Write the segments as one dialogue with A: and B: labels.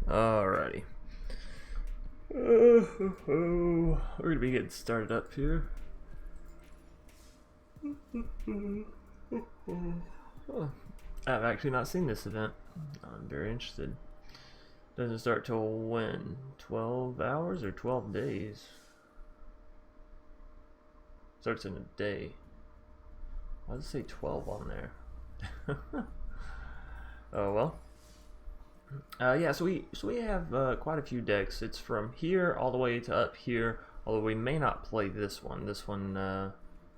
A: Alrighty. We're gonna be getting started up here. Oh, I've actually not seen this event. I'm very interested. Doesn't start till when? 12 hours or 12 days? Starts in a day. Why does it say 12 on there? Oh well. Yeah, so we have quite a few decks. It's from here all the way to up here. Although we may not play this one. This one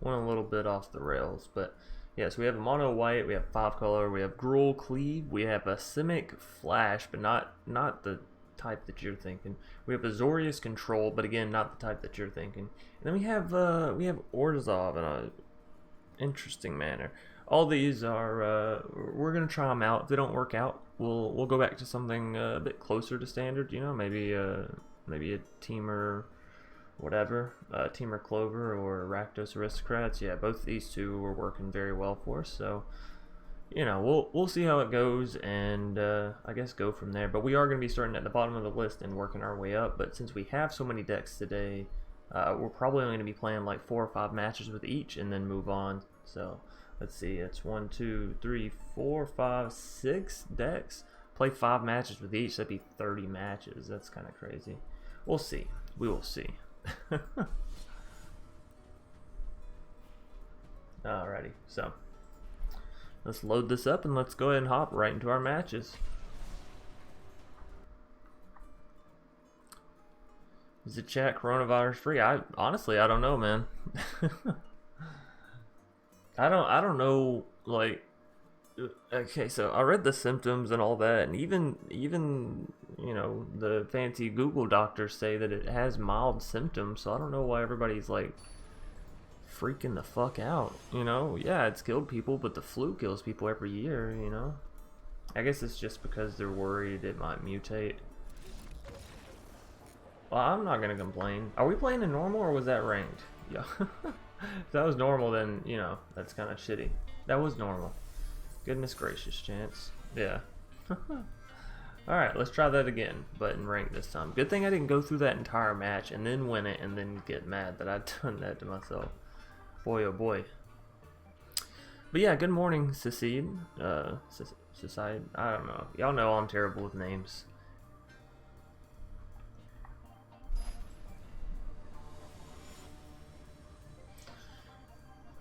A: went a little bit off the rails. But yeah, so we have a mono white. We have 5 color. We have Gruel, cleave. We have a Simic flash, but not the type that you're thinking. We have Azorius control, but again, not the type that you're thinking. And then we have Orzhov in a interesting manner. All these are we're gonna try them out. If they don't work out, we'll go back to something a bit closer to standard. You know, maybe maybe a Teamer, whatever, Teamer Clover or Rakdos Aristocrats. Yeah, both these two were working very well for us. So you know, we'll see how it goes, and I guess go from there. But we are going to be starting at the bottom of the list and working our way up. But since we have so many decks today, we're probably only going to be playing like 4 or 5 matches with each and then move on. So let's see, it's 1, 2, 3, 4, 5, 6 decks. Play 5 matches with each. That'd be 30 matches. That's kind of crazy. We'll see. We will see. Alrighty, so let's load this up and let's go ahead and hop right into our matches. Is the chat coronavirus free? Honestly, I don't know, man. I don't know, like, okay, so I read the symptoms and all that, and even you know, the fancy Google doctors say that it has mild symptoms, so I don't know why everybody's like freaking the fuck out, you know? Yeah, it's killed people, but the flu kills people every year, you know? I guess it's just because they're worried it might mutate. Well, I'm not gonna complain. Are we playing in normal or was that ranked? Yeah. If that was normal, then, you know, that's kind of shitty. That was normal. Goodness gracious, Chance. Yeah. Alright, let's try that again, but in rank this time. Good thing I didn't go through that entire match and then win it and then get mad that I'd done that to myself. Boy, oh boy. But yeah, good morning, Secede. Secede? I don't know. Y'all know I'm terrible with names.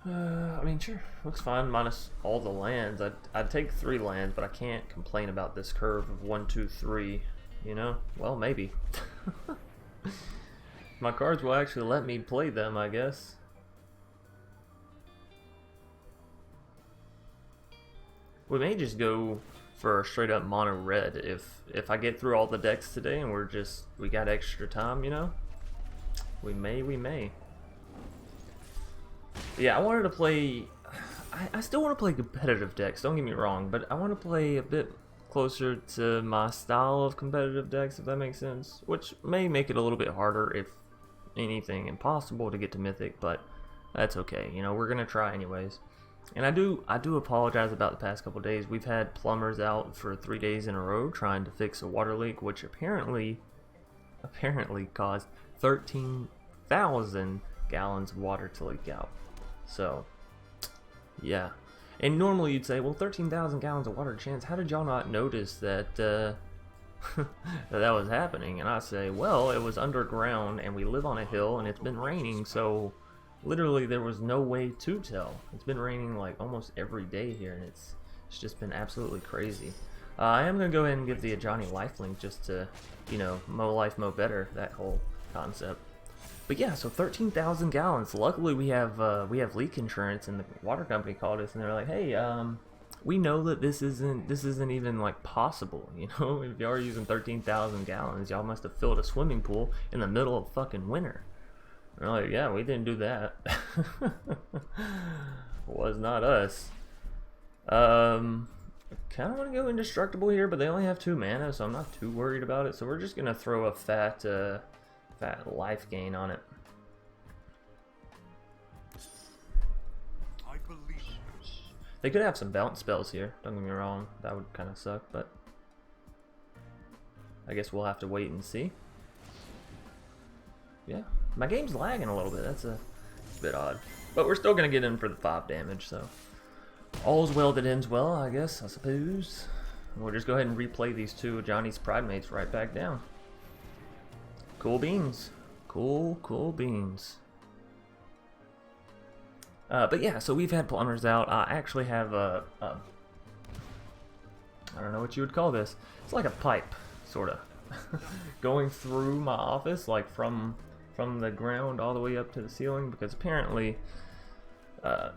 A: I mean, sure, looks fine, minus all the lands. I'd take 3 lands, but I can't complain about this curve of 1, 2, 3, you know? Well, maybe. My cards will actually let me play them, I guess. We may just go for a straight up mono red if I get through all the decks today and we got extra time, you know? We may. Yeah, I wanted to play. I still want to play competitive decks, don't get me wrong, but I want to play a bit closer to my style of competitive decks, if that makes sense. Which may make it a little bit harder, if anything impossible, to get to Mythic, but that's okay. You know, we're gonna try anyways. And I do apologize about the past couple days. We've had plumbers out for 3 days in a row trying to fix a water leak, which apparently caused 13,000 gallons of water to leak out. So, yeah. And normally you'd say, well, 13,000 gallons of water, Chance, how did y'all not notice that that was happening? And I say, well, it was underground and we live on a hill and it's been raining, so literally there was no way to tell. It's been raining like almost every day here and it's just been absolutely crazy. I am going to go ahead and give the Ajani lifelink just to, you know, mow life, mow better, that whole concept. But yeah, so 13,000 gallons. Luckily, we have leak insurance, and the water company called us, and they're like, "Hey, we know that this isn't even like possible. You know, if y'all are using 13,000 gallons, y'all must have filled a swimming pool in the middle of fucking winter." And we're like, "Yeah, we didn't do that. Was not us." I kind of want to go indestructible here, but they only have 2 mana, so I'm not too worried about it. So we're just gonna throw a fat life gain on it. They could have some bounce spells here, don't get me wrong. That would kind of suck, but I guess we'll have to wait and see. Yeah, my game's lagging a little bit. That's a bit odd. But we're still going to get in for the 5 damage, so all's well that ends well, I guess, I suppose. We'll just go ahead and replay these 2 Johnny's Pride Mates right back down. Cool beans. Cool beans. But yeah, so we've had plumbers out. I actually have a I don't know what you would call this. It's like a pipe, sort of, going through my office, like from the ground all the way up to the ceiling, because apparently,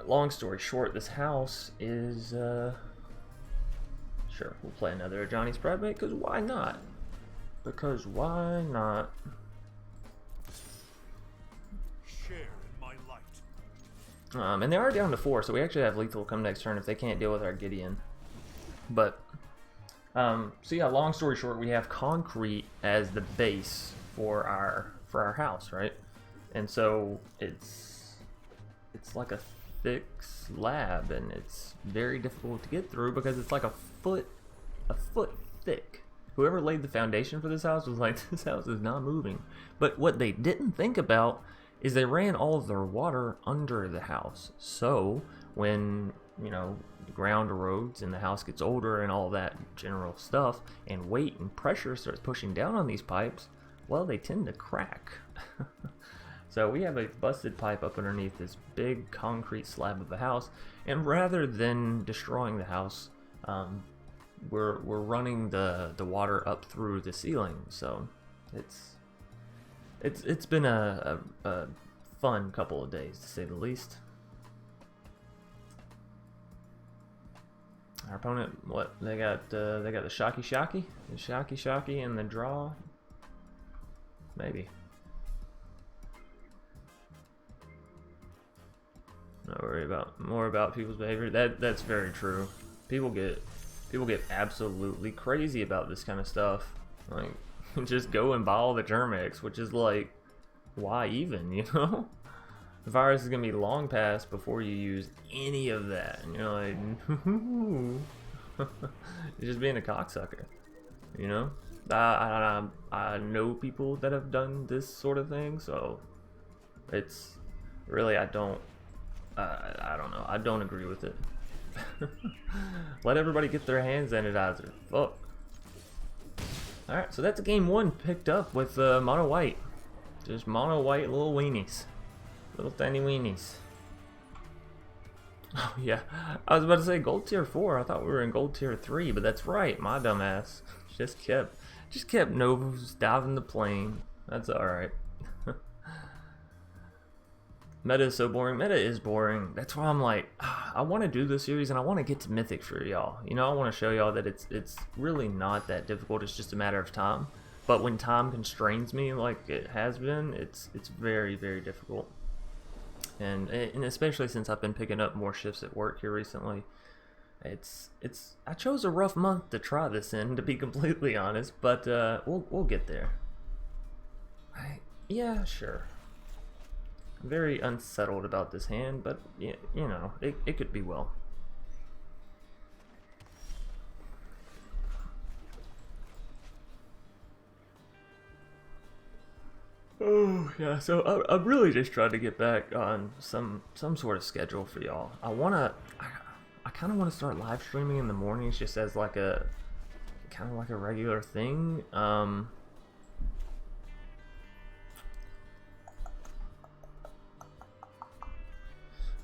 A: long story short, this house is, sure, we'll play another Johnny's Pride Mate, because why not? Because why not?
B: Share in my light.
A: And they are down to 4, so we actually have lethal come next turn if they can't deal with our Gideon. But, so yeah, long story short, we have concrete as the base for our house, right? And so it's like a thick slab, and it's very difficult to get through because it's like a foot thick. Whoever laid the foundation for this house was like, this house is not moving. But what they didn't think about is they ran all of their water under the house. So when, you know, the ground erodes and the house gets older and all that general stuff, and weight and pressure starts pushing down on these pipes, well, they tend to crack. So we have a busted pipe up underneath this big concrete slab of a house, and rather than destroying the house, we're running the water up through the ceiling. So it's been a fun couple of days, to say the least. Our opponent, what they got the shocky, and the draw. Maybe. Not worry about more about people's behavior. That's very true. People get absolutely crazy about this kind of stuff. Like, just go and buy all the Germex, which is like, why even, you know? The virus is gonna be long past before you use any of that, and you're like, you're just being a cocksucker, you know? I know people that have done this sort of thing, so it's really, I don't know, I don't agree with it. Let everybody get their hand sanitizer. Fuck. Alright, so that's game 1 picked up with mono white. Just mono white little weenies. Little tiny weenies. Oh yeah, I was about to say gold tier 4. I thought we were in gold tier 3, but that's right, my dumbass just kept nose diving the plane. That's alright. Meta is so boring. Meta is boring. That's why I'm like, I want to do this series and I want to get to Mythic for y'all. You know, I want to show y'all that it's really not that difficult. It's just a matter of time. But when time constrains me like it has been, it's very, very difficult. And especially since I've been picking up more shifts at work here recently, I chose a rough month to try this in, to be completely honest. But we'll get there. Yeah, sure. I'm very unsettled about this hand, but yeah, you know, it could be well. Oh yeah, so I'm really just trying to get back on some sort of schedule for y'all. I kind of want to start live streaming in the mornings, just as like a kind of like a regular thing.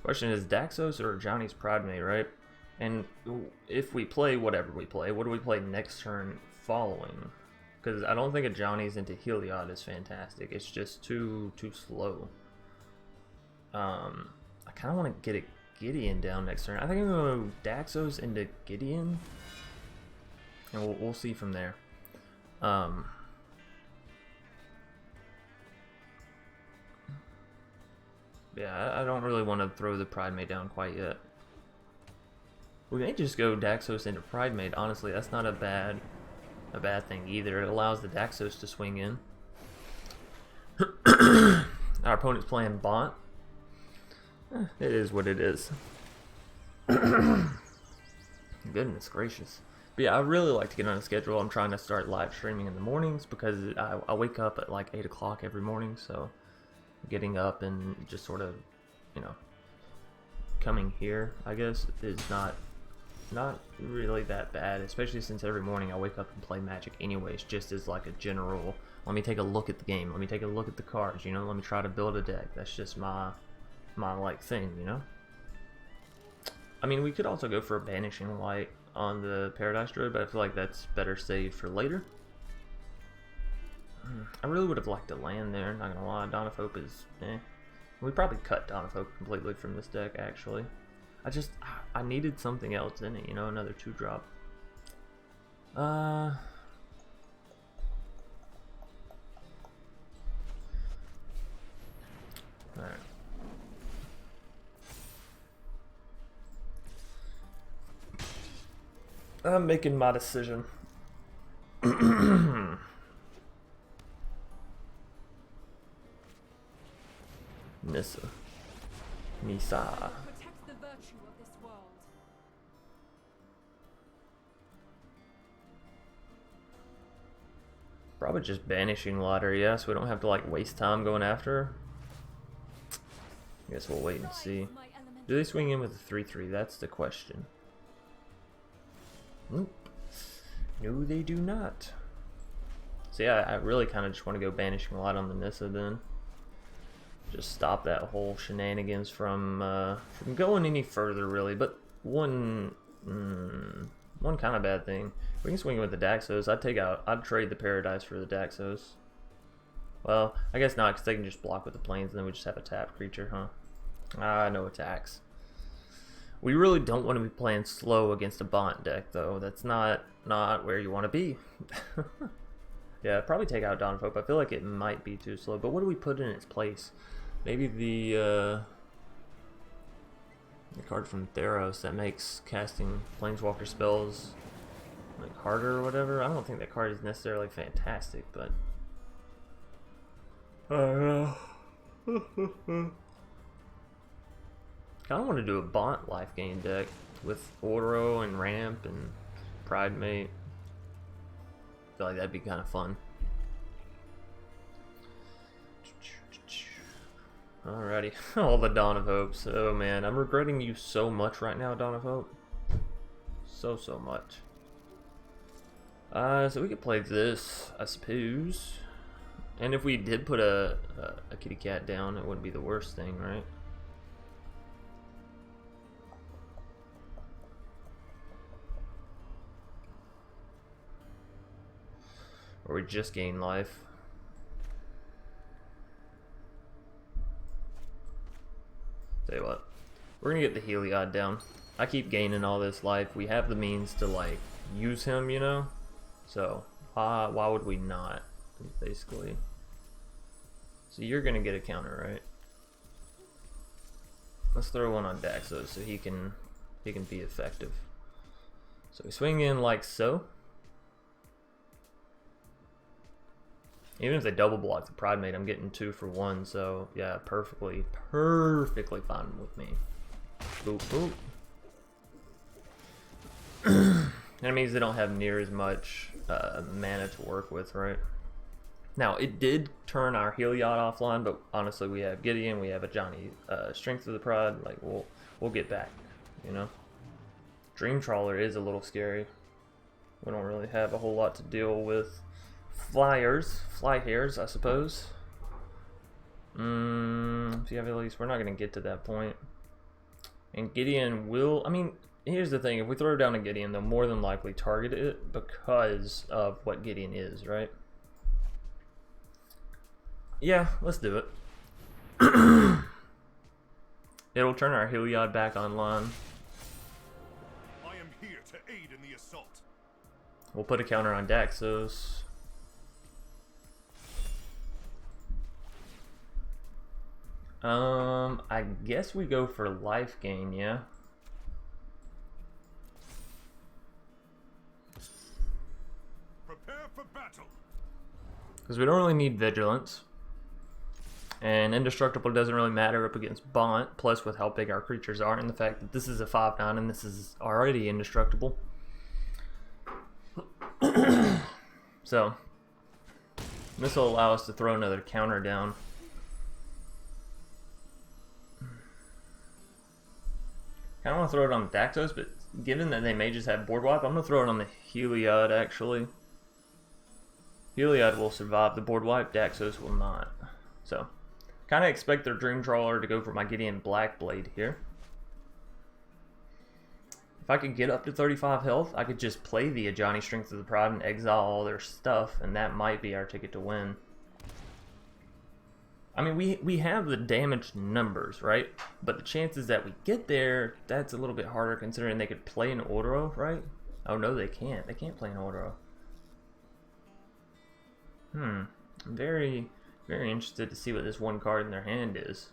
A: Question is Daxos or Johnny's Pride Mate, right? And if we play whatever we play, what do we play next turn following? Because I don't think a Johnny's into Heliod is fantastic. It's just too slow. I kind of want to get a Gideon down next turn. I think I'm going to go Daxos into Gideon, and we'll see from there. Yeah, I don't really want to throw the Pride Mate down quite yet. We may just go Daxos into Pride Mate. Honestly, that's not a bad thing either. It allows the Daxos to swing in. Our opponent's playing Bont. It is what it is. Goodness gracious. But yeah, I really like to get on a schedule. I'm trying to start live streaming in the mornings because I wake up at like 8 o'clock every morning. So getting up and just sort of, you know, coming here, I guess, is not really that bad, especially since every morning I wake up and play Magic anyways, just as like a general, let me take a look at the game, let me take a look at the cards, you know, let me try to build a deck. That's just my like thing, you know. I mean, we could also go for a Banishing Light on the Paradise Druid, but I feel like that's better saved for later. I really would have liked to land there, not gonna lie. Dawn of Hope is we probably cut Dawn of Hope completely from this deck, actually. I needed something else in it, you know, another 2-drop. Alright. I'm making my decision. Nissa.
C: Protect the virtue of this world.
A: Probably just Banishing Lottery, yeah, so we don't have to like waste time going after her. I guess we'll wait and see. Do they swing in with a 3/3? That's the question. Nope. No, they do not. So yeah, I really kind of just want to go Banishing Light on the Nissa then. Just stop that whole shenanigans from going any further, really. But one kind of bad thing. We can swing with the Daxos. I'd trade the Paradise for the Daxos. Well, I guess not, because they can just block with the planes, and then we just have a tap creature, huh? No attacks. We really don't want to be playing slow against a Bont deck, though. That's not where you want to be. Yeah, probably take out Dawn of Hope. I feel like it might be too slow, but what do we put in its place? Maybe the card from Theros that makes casting Planeswalker spells like harder or whatever. I don't think that card is necessarily fantastic, but I kind of want to do a Bont life gain deck with Oro and Ramp and Pride Mate. I feel like that'd be kind of fun. Alrighty, all the Dawn of Hopes. Oh man, I'm regretting you so much right now, Dawn of Hope. So much. So we could play this, I suppose. And if we did put a kitty cat down, it wouldn't be the worst thing, right? Or we just gain life. Tell you what, we're gonna get the Heliod down. I keep gaining all this life. We have the means to like use him, you know. So why would we not? Basically. So you're gonna get a counter, right? Let's throw one on Daxos so he can be effective. So we swing in like so. Even if they double block the Pride Mate, I'm getting 2 for 1, so yeah, perfectly fine with me. Boop, boop. That means they don't have near as much mana to work with, right? Now, it did turn our Heliod offline, but honestly, we have Gideon, we have a Johnny Strength of the Pride, like, we'll get back, you know? Dream Trawler is a little scary. We don't really have a whole lot to deal with. Fly hairs, I suppose. If you have at least, we're not going to get to that point. And Gideon will, I mean, here's the thing. If we throw down a Gideon, they'll more than likely target it because of what Gideon is, right? Yeah, let's do it. It'll turn our Heliod back online.
B: I am here to aid in the assault.
A: We'll put a counter on Daxos. I guess we go for life gain, yeah?
B: Prepare for battle.
A: Because we don't really need Vigilance. And Indestructible doesn't really matter up against Bont, plus with how big our creatures are, and the fact that this is a 5/9 and this is already indestructible. So this will allow us to throw another counter down. I don't want to throw it on the Daxos, but given that they may just have board wipe, I'm going to throw it on the Heliod, actually. Heliod will survive the board wipe, Daxos will not. So, kind of expect their Dream Trawler to go for my Gideon Blackblade here. If I could get up to 35 health, I could just play the Ajani Strength of the Pride and exile all their stuff, and that might be our ticket to win. I mean, we have the damage numbers, right? But the chances that we get there, that's a little bit harder considering they could play an Ordero, right? Oh no, they can't. They can't play an Ordero. I'm very, very interested to see what this one card in their hand is.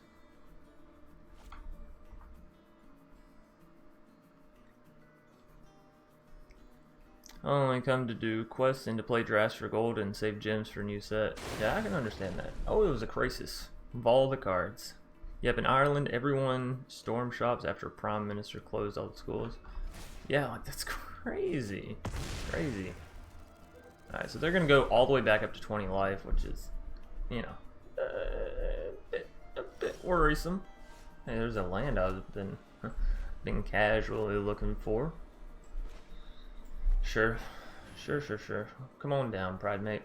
A: I only come to do quests and to play drafts for gold and save gems for a new set. Yeah, I can understand that. Oh, it was a crisis. Of all the cards. Yep, in Ireland, everyone stormed shops after Prime Minister closed all the schools. Yeah, like, that's crazy. Crazy. Alright, so they're going to go all the way back up to 20 life, which is, you know, a bit worrisome. Hey, there's a land I've been casually looking for. Sure. Come on down, Pride Mate.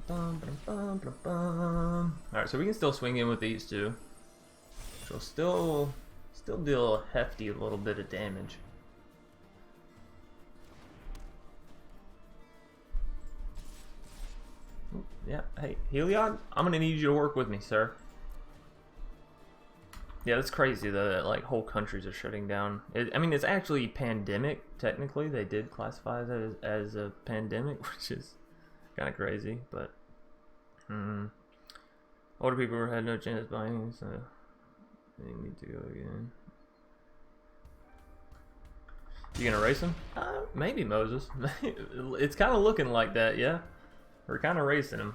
A: Alright, so we can still swing in with these two. Which will still deal a hefty little bit of damage. Ooh, yeah, hey, Heliod, I'm gonna need you to work with me, sir. Yeah, that's crazy though, that like whole countries are shutting down. I mean, it's actually pandemic, technically. They did classify it as a pandemic, which is kind of crazy, but older people had no chance buying, so they need to go again. You gonna race him? Maybe, Moses. It's kind of looking like that, yeah? We're kind of racing him.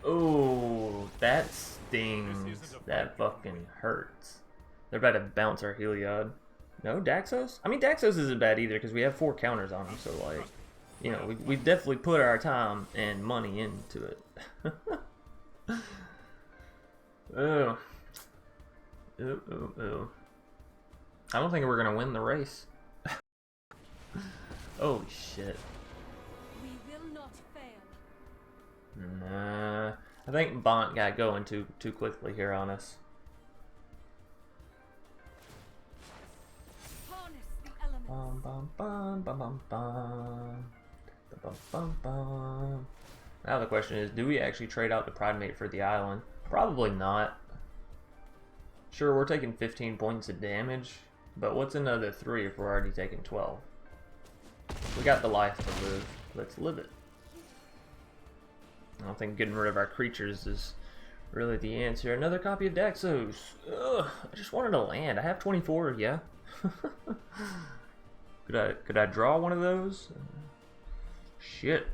A: Oh, that stings. That fucking hurts. They're about to bounce our Heliod. No, Daxos? I mean, Daxos isn't bad either because we have 4 counters on him, so like, you know, we've definitely put our time and money into it. Oh. Ooh. I don't think we're gonna win the race. Oh shit.
C: We will not fail.
A: Nah, I think Bont got going too quickly here on us.
C: Harness the elements.
A: Now the question is, do we actually trade out the Pride Mate for the island? Probably not. Sure, we're taking 15 points of damage, but what's another 3 if we're already taking 12? We got the life to live. Let's live it. I don't think getting rid of our creatures is really the answer. Another copy of Daxos. Ugh, I just wanted a land. I have 24, yeah. Could I draw one of those? Shit.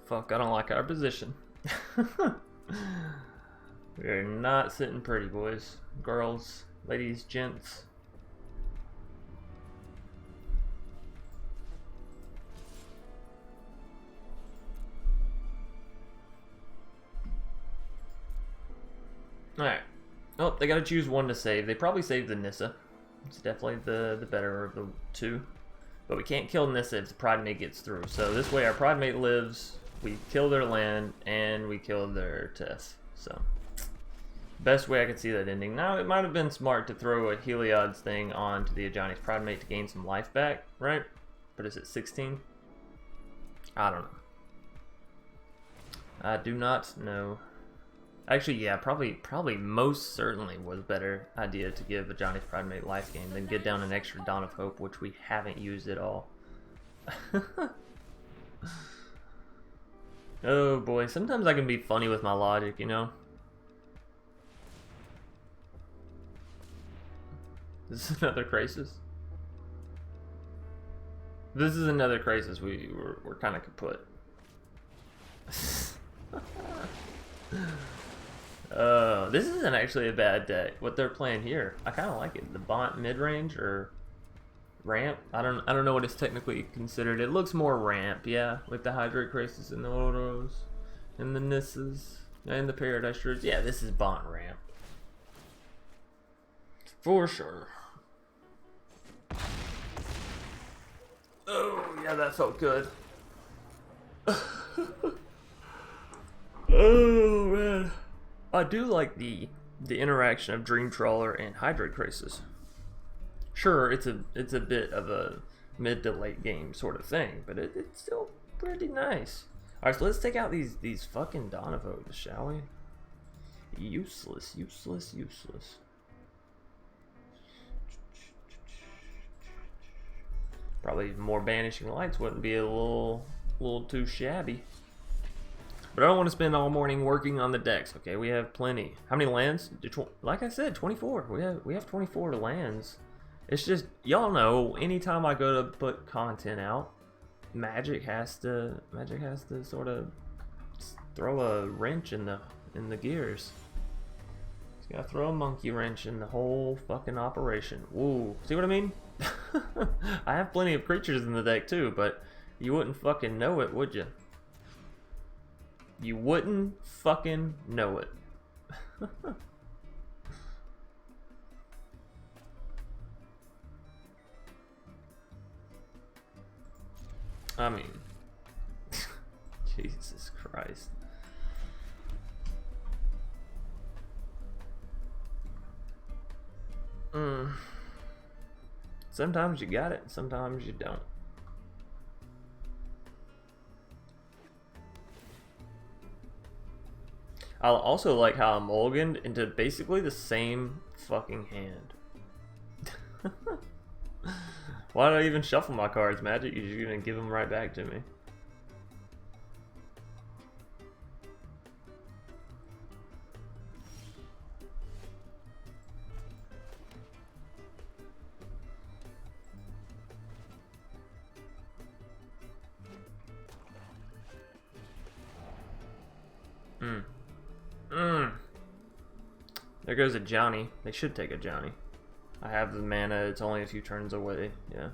A: Fuck, I don't like our position. We're not sitting pretty, boys, girls, ladies, gents. Alright. Oh, they gotta choose one to save. They probably saved the Nissa. It's definitely the better of the two. But we can't kill Nissa if the Pride Mate gets through. So this way our Pride Mate lives, we kill their land, and we kill their Teth. So, best way I could see that ending. Now, it might have been smart to throw a Heliod's thing onto the Ajani's Pride Mate to gain some life back, right? But is it 16? I don't know. I do not know. Actually, yeah, probably most certainly was a better idea to give a Johnny's Pridemate life gain than get down an extra Dawn of Hope, which we haven't used at all. Oh boy, sometimes I can be funny with my logic, you know? This is another crisis. This is another crisis. We're kind of kaput. This isn't actually a bad deck. What they're playing here, I kind of like it. The Bont mid range or ramp. I don't know what it's technically considered. It looks more ramp, yeah, with the Hydrate Crisis and the Oros and the Nisses and the Paradise Shards. Yeah, this is Bont ramp for sure. Oh yeah, that felt good. Oh man, I do like the interaction of Dream Trawler and Hydrate Crisis. Sure, it's a bit of a mid to late game sort of thing, but it's still pretty nice. All right, so let's take out these fucking Donavodes, shall we? Useless. Probably more Banishing Lights wouldn't be a little too shabby. But I don't want to spend all morning working on the decks. Okay, we have plenty. How many lands? Like I said, 24. We have 24 lands. It's just, y'all know, anytime I go to put content out, Magic has to sort of throw a wrench in the gears. It's gotta throw a monkey wrench in the whole fucking operation. Woo, see what I mean? I have plenty of creatures in the deck too, but you wouldn't fucking know it, would you? You wouldn't fucking know it. I mean, Jesus Christ. Sometimes you got it, sometimes you don't. I also like how I mulliganed into basically the same fucking hand. Why did I even shuffle my cards, Magic? You're just gonna give them right back to me. There goes a Johnny. They should take a Johnny. I have the mana, it's only a few turns away, yeah.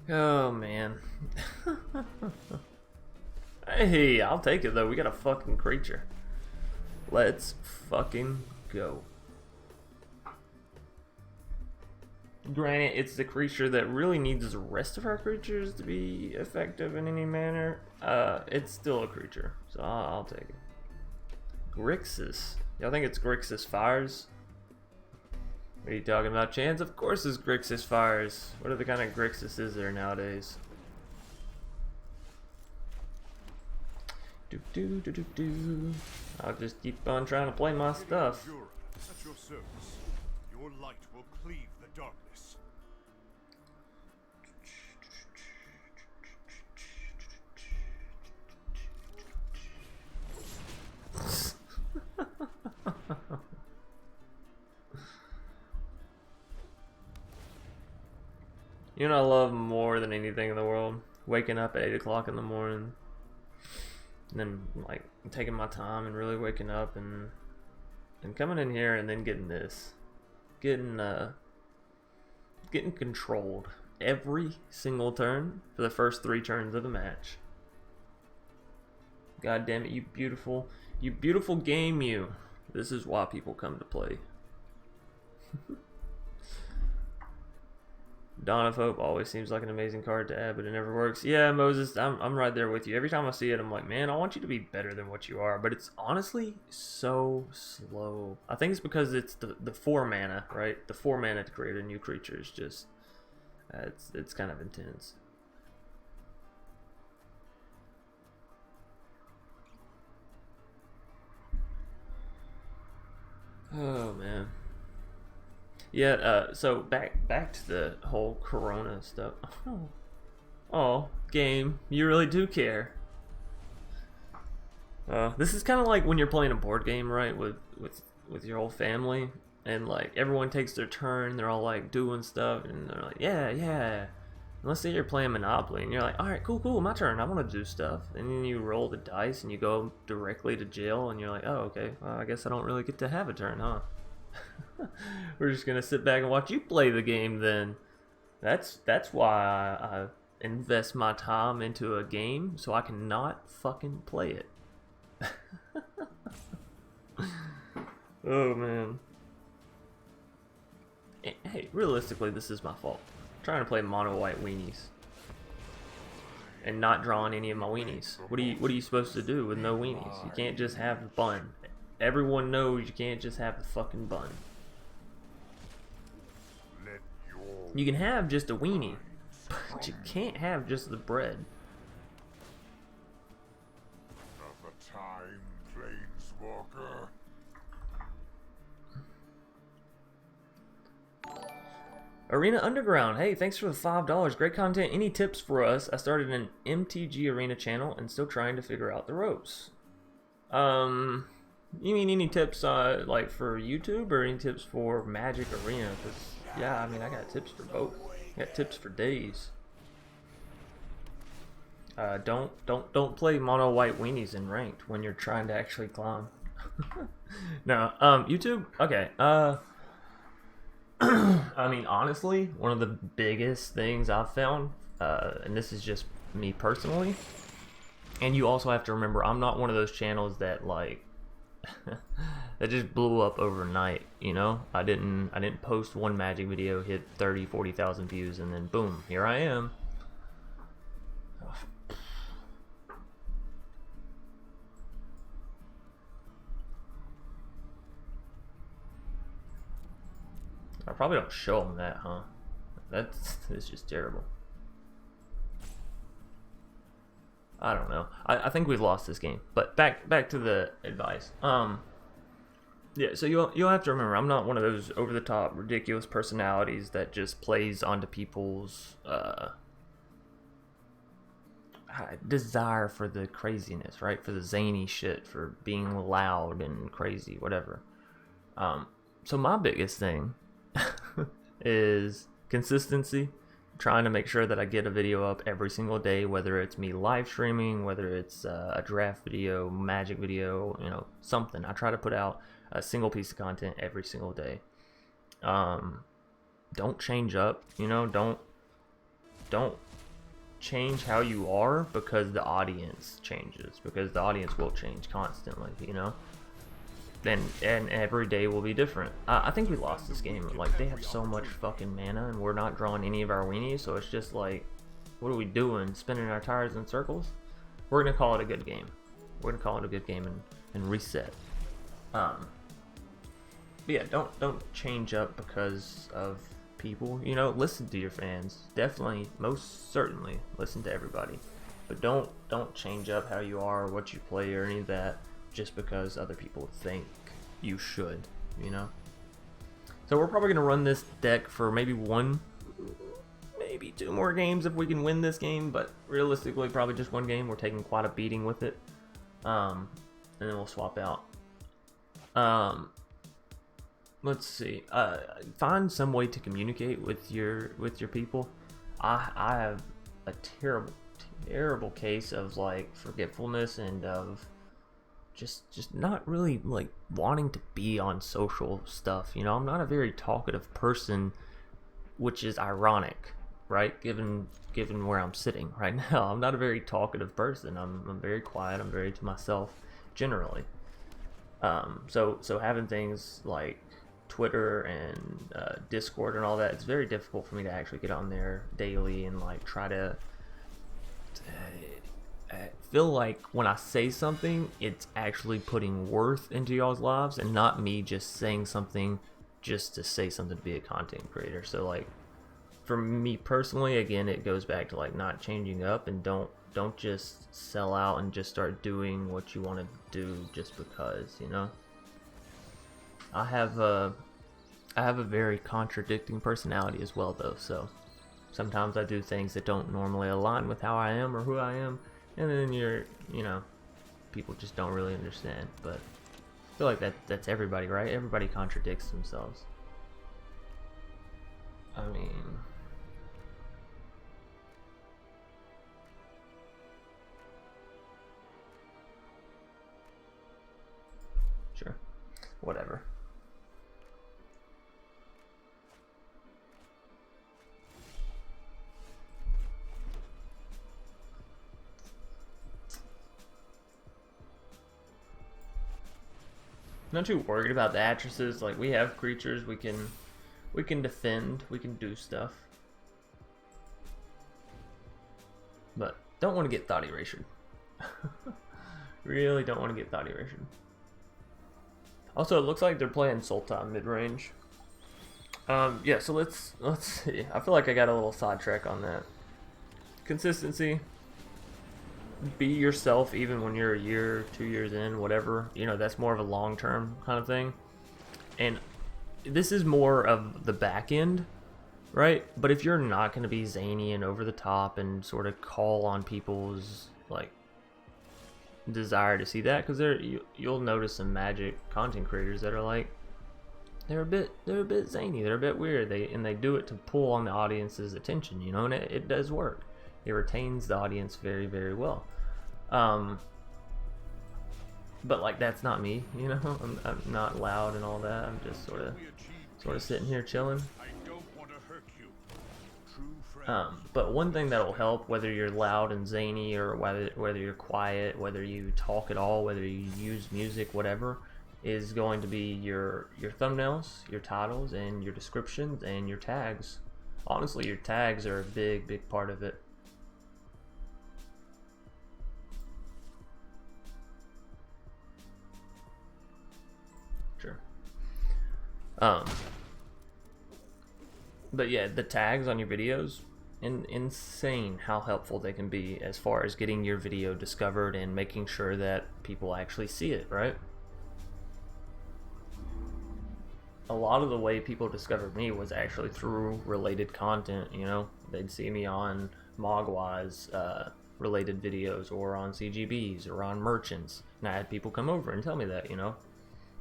A: Oh man. Hey, I'll take it though, we got a fucking creature. Let's fucking go. Granted, it's the creature that really needs the rest of our creatures to be effective in any manner. It's still a creature, so I'll take it. Grixis. Y'all think it's Grixis Fires? What are you talking about, Chance? Of course it's Grixis Fires. What other kind of Grixis is there nowadays? I'll just keep on trying to play my stuff.
B: At your service. Your light will cleave the darkness.
A: You know what I love more than anything in the world? Waking up at 8 o'clock in the morning. And then, like, taking my time and really waking up and coming in here and then getting this. Getting controlled every single turn for the first 3 turns of the match. God damn it, you beautiful game, you. This is why people come to play. Dawn of Hope always seems like an amazing card to add, but it never works. Yeah, Moses, I'm right there with you. Every time I see it, I'm like, man, I want you to be better than what you are. But it's honestly so slow. I think it's because it's the 4 mana, right? The 4 mana to create a new creature is just It's kind of intense. Oh man. Yeah, so back to the whole Corona stuff. Oh, game, you really do care. This is kind of like when you're playing a board game, right? With your whole family, and like everyone takes their turn. They're all like doing stuff, and they're like, yeah, yeah. And let's say you're playing Monopoly, and you're like, all right, cool, my turn. I want to do stuff, and then you roll the dice, and you go directly to jail, and you're like, oh, okay. Well, I guess I don't really get to have a turn, huh? We're just gonna sit back and watch you play the game then. That's why I invest my time into a game, so I can not fucking play it. Oh man. Hey, realistically, this is my fault. I'm trying to play mono white weenies and not drawing any of my weenies. What are you supposed to do with no weenies? You can't just have the bun. Everyone knows you can't just have the fucking bun. You can have just a weenie, but you can't have just the bread.
B: Another time, Planeswalker.
A: Arena Underground, hey, thanks for the $5. Great content. Any tips for us? I started an MTG Arena channel and still trying to figure out the ropes. You mean any tips like for YouTube or any tips for Magic Arena? Because yeah, I mean I got tips for both. I got tips for days. Don't play mono white weenies in ranked when you're trying to actually climb. No, YouTube. Okay. I mean, honestly, one of the biggest things I've found, and this is just me personally, and you also have to remember, I'm not one of those channels that like that just blew up overnight. You know, I didn't post one Magic video, hit 30-40,000 views, and then boom, here I am. I probably don't show them that, huh? That's just terrible. I don't know. I think we've lost this game. But back to the advice. Yeah. So you'll have to remember, I'm not one of those over the top, ridiculous personalities that just plays onto people's desire for the craziness, right? For the zany shit, for being loud and crazy, whatever. So my biggest thing is consistency, trying to make sure that I get a video up every single day, whether it's me live streaming, whether it's a draft video, Magic video, you know, something. I try to put out a single piece of content every single day. Don't change up, you know, don't change how you are because the audience changes, because the audience will change constantly, you know. And every day will be different. I think we lost this game. Like, they have so much fucking mana, and we're not drawing any of our weenies, so it's just like, what are we doing? Spinning our tires in circles? We're gonna call it a good game. We're gonna call it a good game and reset. But yeah, don't change up because of people. You know, listen to your fans. Definitely, most certainly, listen to everybody. But don't change up how you are, or what you play, or any of that, just because other people think you should, you know? So we're probably going to run this deck for maybe one, maybe two more games if we can win this game, but realistically probably just one game. We're taking quite a beating with it. And then we'll swap out. Let's see. Find some way to communicate with your people. I have a terrible case of like forgetfulness and of just not really like wanting to be on social stuff. You know, I'm not a very talkative person, which is ironic, right? Given where I'm sitting right now, I'm not a very talkative person. I'm very quiet. I'm very to myself generally. So having things like Twitter and Discord and all that, it's very difficult for me to actually get on there daily and like try to feel like when I say something, it's actually putting worth into y'all's lives and not me just saying something just to say something to be a content creator. So like for me personally, again, it goes back to like not changing up, and don't just sell out and just start doing what you want to do just because, you know. I have a very contradicting personality as well, though, so sometimes I do things that don't normally align with how I am or who I am, and then you know, people just don't really understand. But I feel like that's everybody, right? Everybody contradicts themselves. I mean, sure, whatever. Not too worried about the actresses. Like, we have creatures, we can defend, we can do stuff, but don't want to get thought erasure. Really don't want to get thought erasure. Also, it looks like they're playing Sultan mid range. Yeah, so let's see. I feel like I got a little sidetrack on that. Consistency. Be yourself even when you're a year, 2 years in, whatever. You know, that's more of a long-term kind of thing. And this is more of the back end, right? But if you're not going to be zany and over the top and sort of call on people's like desire to see that, because you'll notice some Magic content creators that are like, they're a bit zany, they're a bit weird, they do it to pull on the audience's attention, you know, and it does work. It retains the audience very, very well. But like, that's not me, you know. I'm not loud and all that. I'm just sort of sitting here chilling. But one thing that'll help, whether you're loud and zany or whether you're quiet, whether you talk at all, whether you use music, whatever, is going to be your thumbnails, your titles, and your descriptions and your tags. Honestly, your tags are a big part of it. Sure. But yeah, the tags on your videos, insane how helpful they can be as far as getting your video discovered and making sure that people actually see it, right? A lot of the way people discovered me was actually through related content, you know. They'd see me on Mogwai's related videos, or on CGBs, or on Merchants, and I had people come over and tell me that, you know.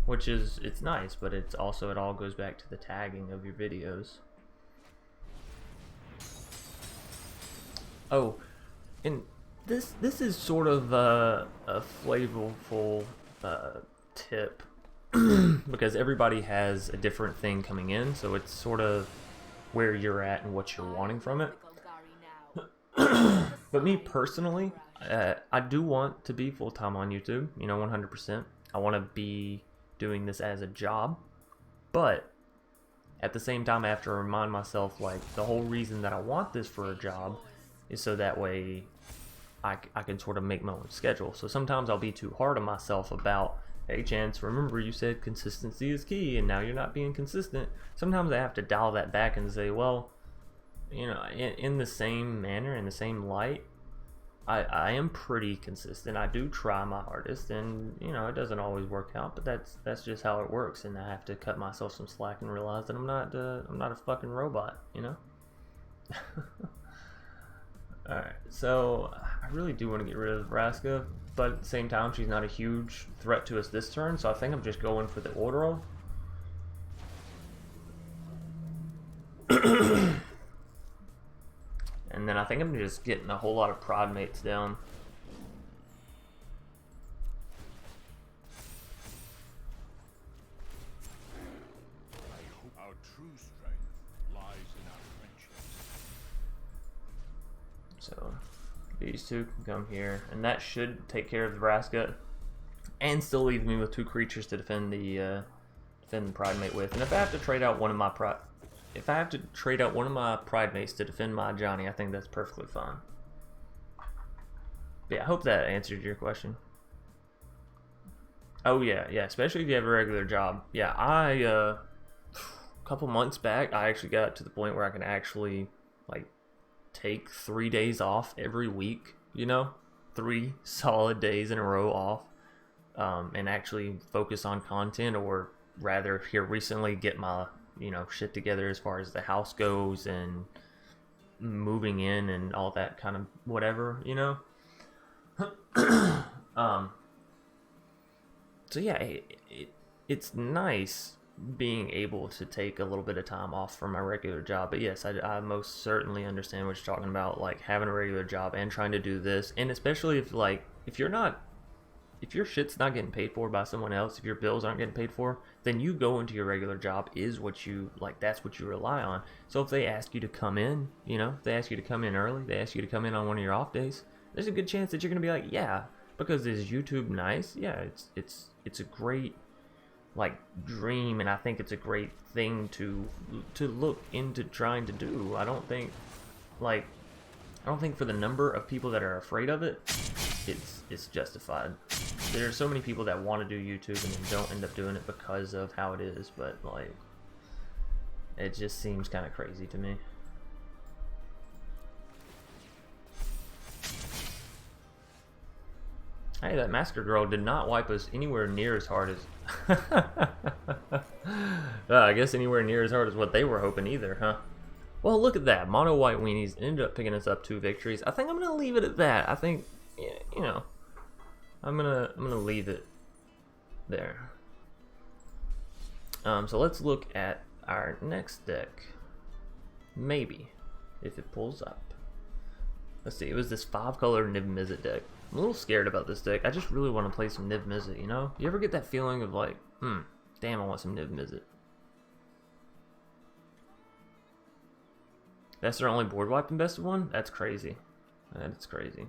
A: Which is, it's nice, but it's also, it all goes back to the tagging of your videos. Oh, and this is sort of a flavorful tip, because everybody has a different thing coming in, so it's sort of where you're at and what you're wanting from it. But me personally, I do want to be full-time on YouTube, you know, 100%. I want to be doing this as a job, but at the same time I have to remind myself, like, the whole reason that I want this for a job is so that way I can sort of make my own schedule. So sometimes I'll be too hard on myself about, hey Chance, remember you said consistency is key and now you're not being consistent. Sometimes I have to dial that back and say, well, you know, in the same manner, in the same light, I am pretty consistent. I do try my hardest, and you know, it doesn't always work out, but that's just how it works, and I have to cut myself some slack and realize that I'm not a fucking robot, you know. Alright, so I really do want to get rid of Vraska, but at the same time, she's not a huge threat to us this turn, so I think I'm just going for the Ordeal. And then I think I'm just getting a whole lot of prod mates down.
B: Our true strength lies in our friendship.
A: So these two can come here, and that should take care of the Vraska, and still leave me with 2 creatures to defend the pride mate with. And if I have to trade out one of my pride mates to defend my Johnny, I think that's perfectly fine. But yeah, I hope that answered your question. Oh yeah, especially if you have a regular job. Yeah, a couple months back, I actually got to the point where I can actually like take 3 days off every week, you know, 3 solid days in a row off, and actually focus on content, or rather here recently get my, you know, shit together as far as the house goes and moving in and all that kind of whatever, you know. So yeah, it's nice being able to take a little bit of time off from my regular job. But yes, I most certainly understand what you're talking about, like having a regular job and trying to do this, and especially if your shit's not getting paid for by someone else, if your bills aren't getting paid for, then you go into your regular job is what you like, that's what you rely on. So if they ask you to come in, you know, if they ask you to come in early, they ask you to come in on one of your off days, there's a good chance that you're gonna be like, yeah, because is YouTube nice? Yeah, it's a great like dream, and I think it's a great thing to look into trying to do. I don't think for the number of people that are afraid of it, it's justified. There are so many people that want to do YouTube and then don't end up doing it because of how it is, but like it just seems kind of crazy to me. Hey, that Massacre Girl did not wipe us anywhere near as hard as... I guess anywhere near as hard as what they were hoping either, huh? Well, look at that. Mono White Weenies ended up picking us up 2 victories. I think I'm going to leave it at that. I think, yeah, you know, I'm gonna leave it there. So let's look at our next deck. Maybe, if it pulls up. Let's see, it was this 5-color Niv Mizzet deck. I'm a little scared about this deck. I just really want to play some Niv Mizzet, you know? You ever get that feeling of like, damn, I want some Niv Mizzet. That's their only board wipe in best of 1? That's crazy. That's crazy.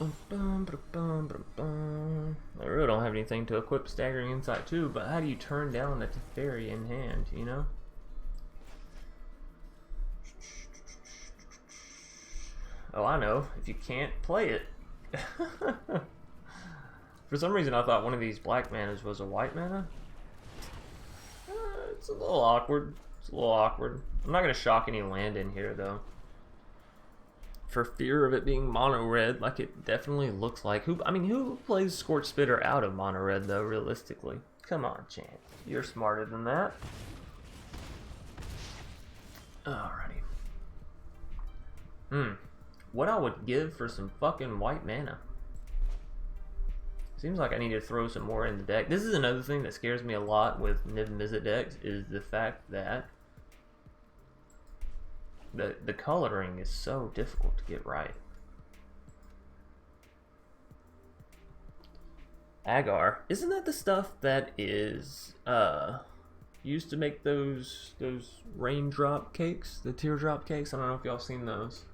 A: I really don't have anything to equip Staggering Insight to, but how do you turn down a Teferi in hand, you know? Oh, I know. If you can't play it. For some reason, I thought one of these black manas was a white mana. It's a little awkward. It's a little awkward. I'm not going to shock any land in here, though. For fear of it being mono red, like it definitely looks like. Who plays Scorch Spitter out of mono red, though, realistically? Come on, Chance. You're smarter than that. Alrighty. What I would give for some fucking white mana. Seems like I need to throw some more in the deck. This is another thing that scares me a lot with Niv Mizzet decks, is the fact that the coloring is so difficult to get right. Agar, isn't that the stuff that is used to make those raindrop cakes, the teardrop cakes? I don't know if y'all seen those.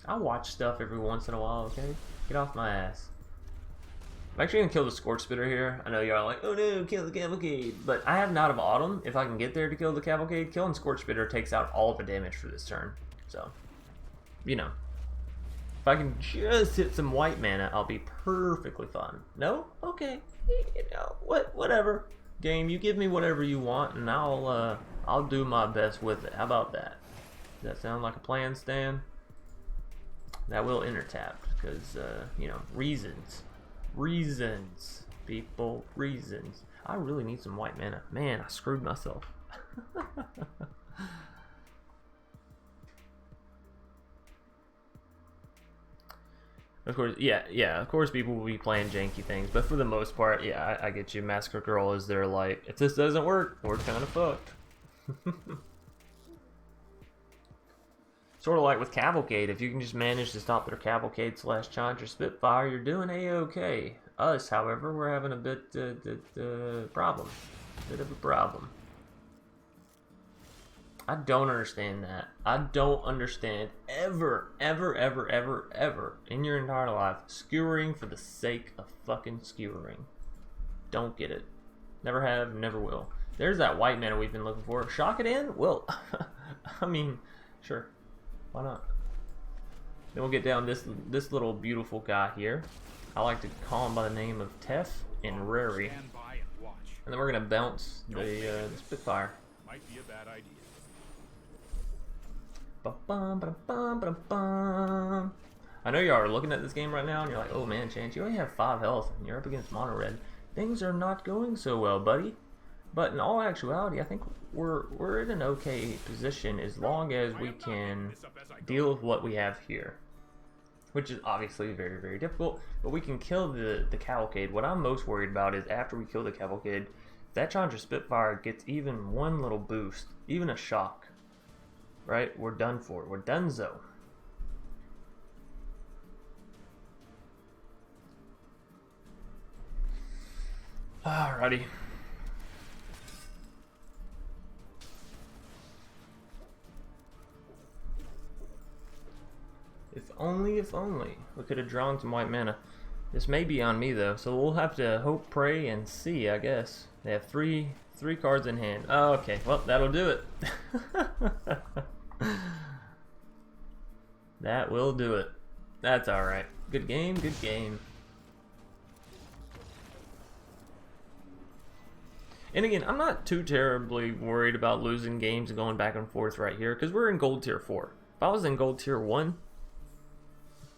A: I watch stuff every once in a while, okay? Get off my ass. I'm actually gonna kill the Scorch Spitter here. I know y'all are like, oh no, kill the Cavalcade. But I have Knot of Autumn. If I can get there to kill the Cavalcade, killing Scorch Spitter takes out all the damage for this turn. So, you know. If I can just hit some white mana, I'll be perfectly fine. No? Okay. You know, whatever. Game, you give me whatever you want, and I'll do my best with it. How about that? Does that sound like a plan, Stan? That will enter tap, because, you know, reasons. Reasons, people, reasons. I really need some white mana. Man, I screwed myself. Of course, yeah, of course people will be playing janky things, but for the most part, yeah, I get you. Massacre Girl is there like, if this doesn't work, we're kind of fucked. Sort of like with Cavalcade, if you can just manage to stop their Cavalcade / Challenger Spitfire, you're doing a-okay. Us, however, we're having a bit problem. Bit of a problem. I don't understand that. I don't understand ever in your entire life skewering for the sake of fucking skewering. Don't get it. Never have, never will. There's that white mana we've been looking for. Shock it in? Well, I mean, sure. Why not? Then we'll get down this little beautiful guy here. I like to call him by the name of Tef and Rary. And then we're gonna bounce the Spitfire.
B: Might be a bad idea.
A: Ba-bum, ba-dum-bum, ba-dum-bum. I know y'all are looking at this game right now and you're like, oh man, Chance, you only have 5 health and you're up against Mono Red. Things are not going so well, buddy. But in all actuality, I think we're in an okay position as long as we can deal with what we have here. Which is obviously very, very difficult, but we can kill the Cavalcade. What I'm most worried about is after we kill the Cavalcade, if that Chandra Spitfire gets even one little boost, even a shock, right? We're done for. We're donezo. Alrighty. If only we could have drawn some white mana. This may be on me though, so we'll have to hope, pray, and see, I guess. They have three cards in hand. Oh, okay, well, that'll do it. That will do it. That's alright. Good game, good game. And again, I'm not too terribly worried about losing games and going back and forth right here, because we're in gold tier 4. If I was in gold tier 1,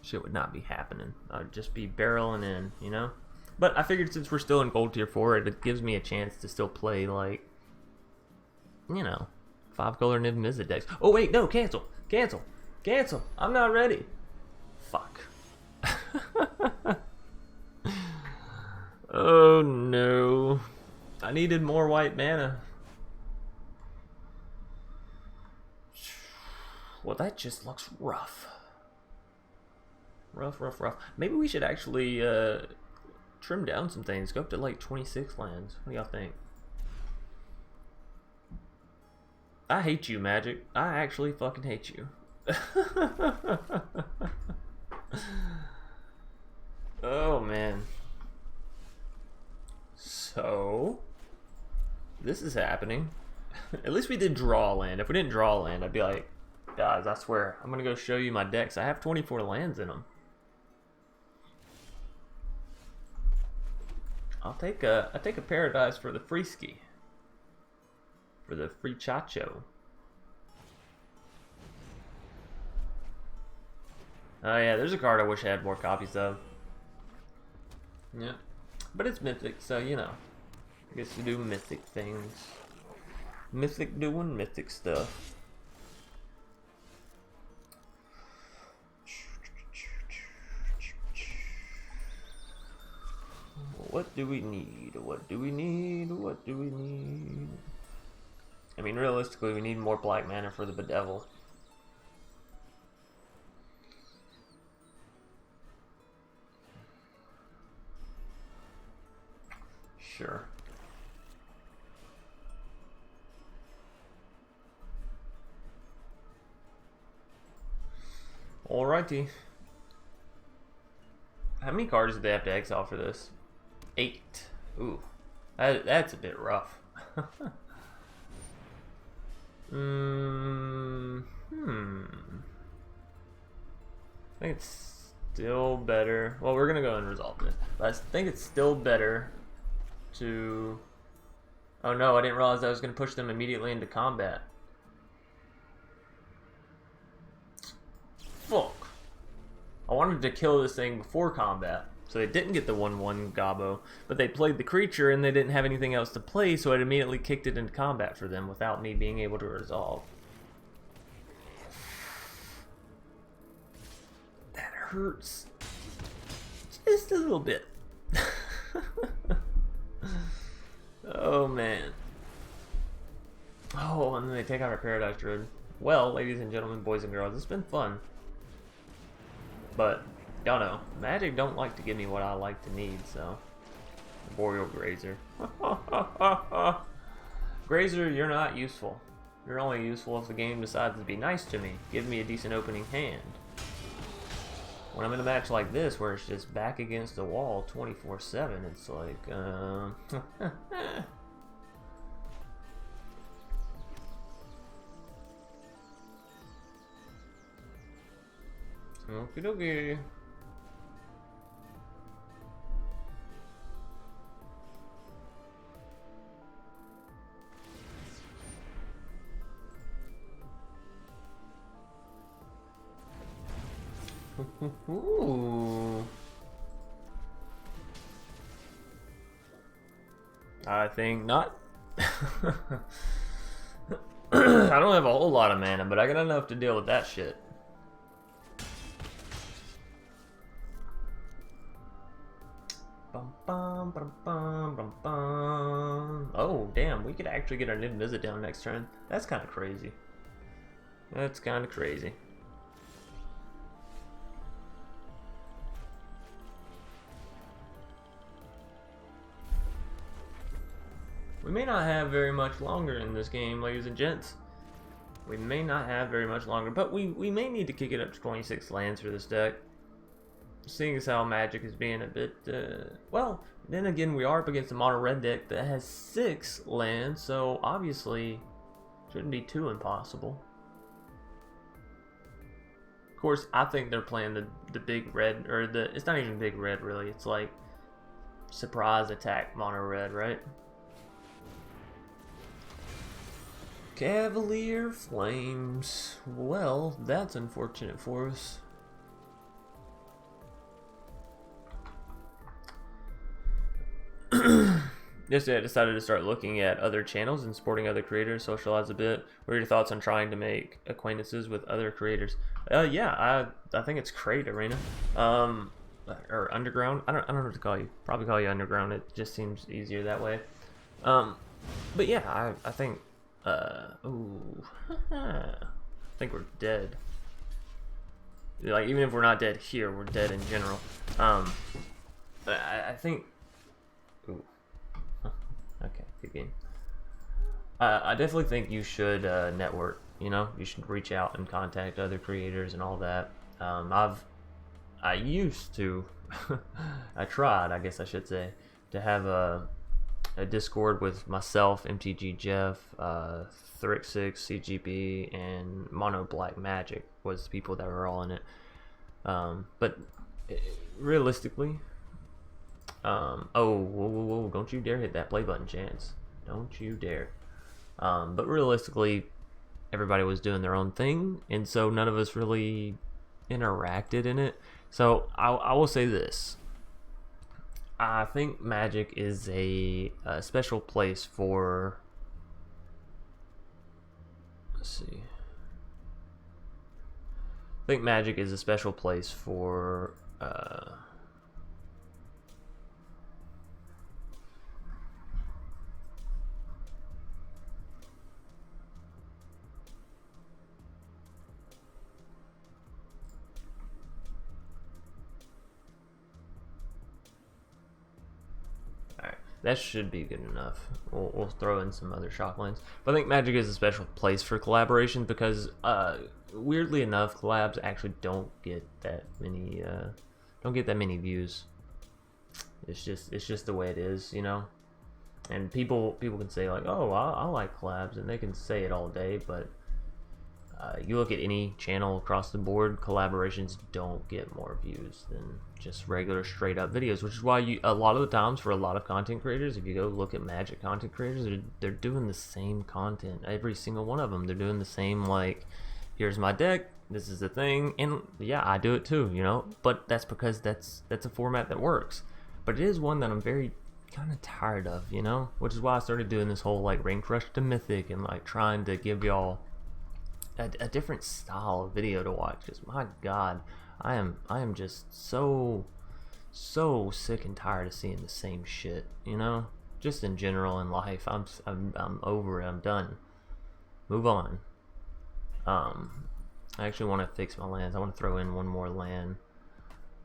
A: shit would not be happening. I'd just be barreling in, you know? But I figured since we're still in gold tier 4, it gives me a chance to still play, like, you know, 5-color Niv Mizzet decks. Oh, wait, no, cancel. Cancel. Cancel. I'm not ready. Fuck. Oh, no. I needed more white mana. Well, that just looks rough. Rough. Maybe we should actually trim down some things. Go up to like 26 lands. What do y'all think? I hate you, Magic. I actually fucking hate you. Oh, man. So, this is happening. At least we did draw a land. If we didn't draw a land, I'd be like, guys, I swear, I'm gonna go show you my decks. I have 24 lands in them. I'll take a Paradise for the free ski. For the free chacho. Oh yeah, there's a card I wish I had more copies of. Yeah. But it's mythic, so you know. I guess you do mythic things. Mythic doing mythic stuff. What do we need? What do we need? What do we need? I mean, realistically, we need more black mana for the Bedevil. Sure. Alrighty. How many cards do they have to exile for this? 8. Ooh. That's a bit rough. I think it's still better. Well, we're gonna go and resolve this. But I think it's still better to... Oh no, I didn't realize I was gonna push them immediately into combat. Fuck. I wanted to kill this thing before combat, so they didn't get the 1/1 Gobbo, but they played the creature and they didn't have anything else to play, so it immediately kicked it into combat for them without me being able to resolve. That hurts. Just a little bit. Oh man. Oh, and then they take out our Paradise Druid. Well, ladies and gentlemen, boys and girls, it's been fun. But, y'all know, Magic don't like to give me what I like to need, so... Boreal Grazer. Grazer, you're not useful. You're only useful if the game decides to be nice to me. Give me a decent opening hand. When I'm in a match like this, where it's just back against the wall 24/7, it's like, Okie dokie. Ooh. I think not. I don't have a whole lot of mana, but I got enough to deal with that shit. Bum, bum, bum, bum, bum, bum. Oh, damn, we could actually get our Niv Mizzet down next turn. That's kind of crazy. That's kind of crazy. We may not have very much longer in this game, ladies and gents. We may not have very much longer, but we may need to kick it up to 26 lands for this deck. Seeing as how Magic is being a bit, well, then again, we are up against a mono red deck that has 6 lands, so obviously shouldn't be too impossible. Of course, I think they're playing the big red, or it's not even big red really, it's like surprise attack mono red, right? Cavalier Flames. Well, that's unfortunate for us. Yesterday I decided to start looking at other channels and supporting other creators, socialize a bit. What are your thoughts on trying to make acquaintances with other creators? Yeah, I think it's Crate Arena. Or Underground. I don't know what to call you. Probably call you Underground. It just seems easier that way. But yeah, I think ooh. I think we're dead. Like, even if we're not dead here, we're dead in general. But I think... Ooh. Okay, good game. I definitely think you should network, you know? You should reach out and contact other creators and all that. I used to... I tried, I guess I should say, to have a Discord with myself, MTG Jeff, Thrix6, CGP, and Mono Black Magic was the people that were all in it. But realistically, oh, whoa, don't you dare hit that play button, Chance. Don't you dare. But realistically, everybody was doing their own thing, and so none of us really interacted in it. So I will say this. I think Magic is a special place for... Let's see. I think Magic is a special place for... That should be good enough. We'll throw in some other shock lands. But I think Magic is a special place for collaboration because, weirdly enough, collabs actually don't get that many views. It's just the way it is, you know. And people can say like, oh, I like collabs, and they can say it all day, but you look at any channel across the board, collaborations don't get more views than just regular straight up videos, which is why a lot of the times for a lot of content creators, if you go look at Magic content creators, they're doing the same content, every single one of them. They're doing the same, like, here's my deck, this is the thing, and yeah, I do it too, you know, but that's because that's a format that works. But it is one that I'm very kind of tired of, you know, which is why I started doing this whole like Rank Rush to Mythic and like trying to give y'all a different style of video to watch, because my god, I am just so sick and tired of seeing the same shit, you know, just in general in life. I'm over it. I'm done. Move on. I actually want to fix my lands. I want to throw in one more land.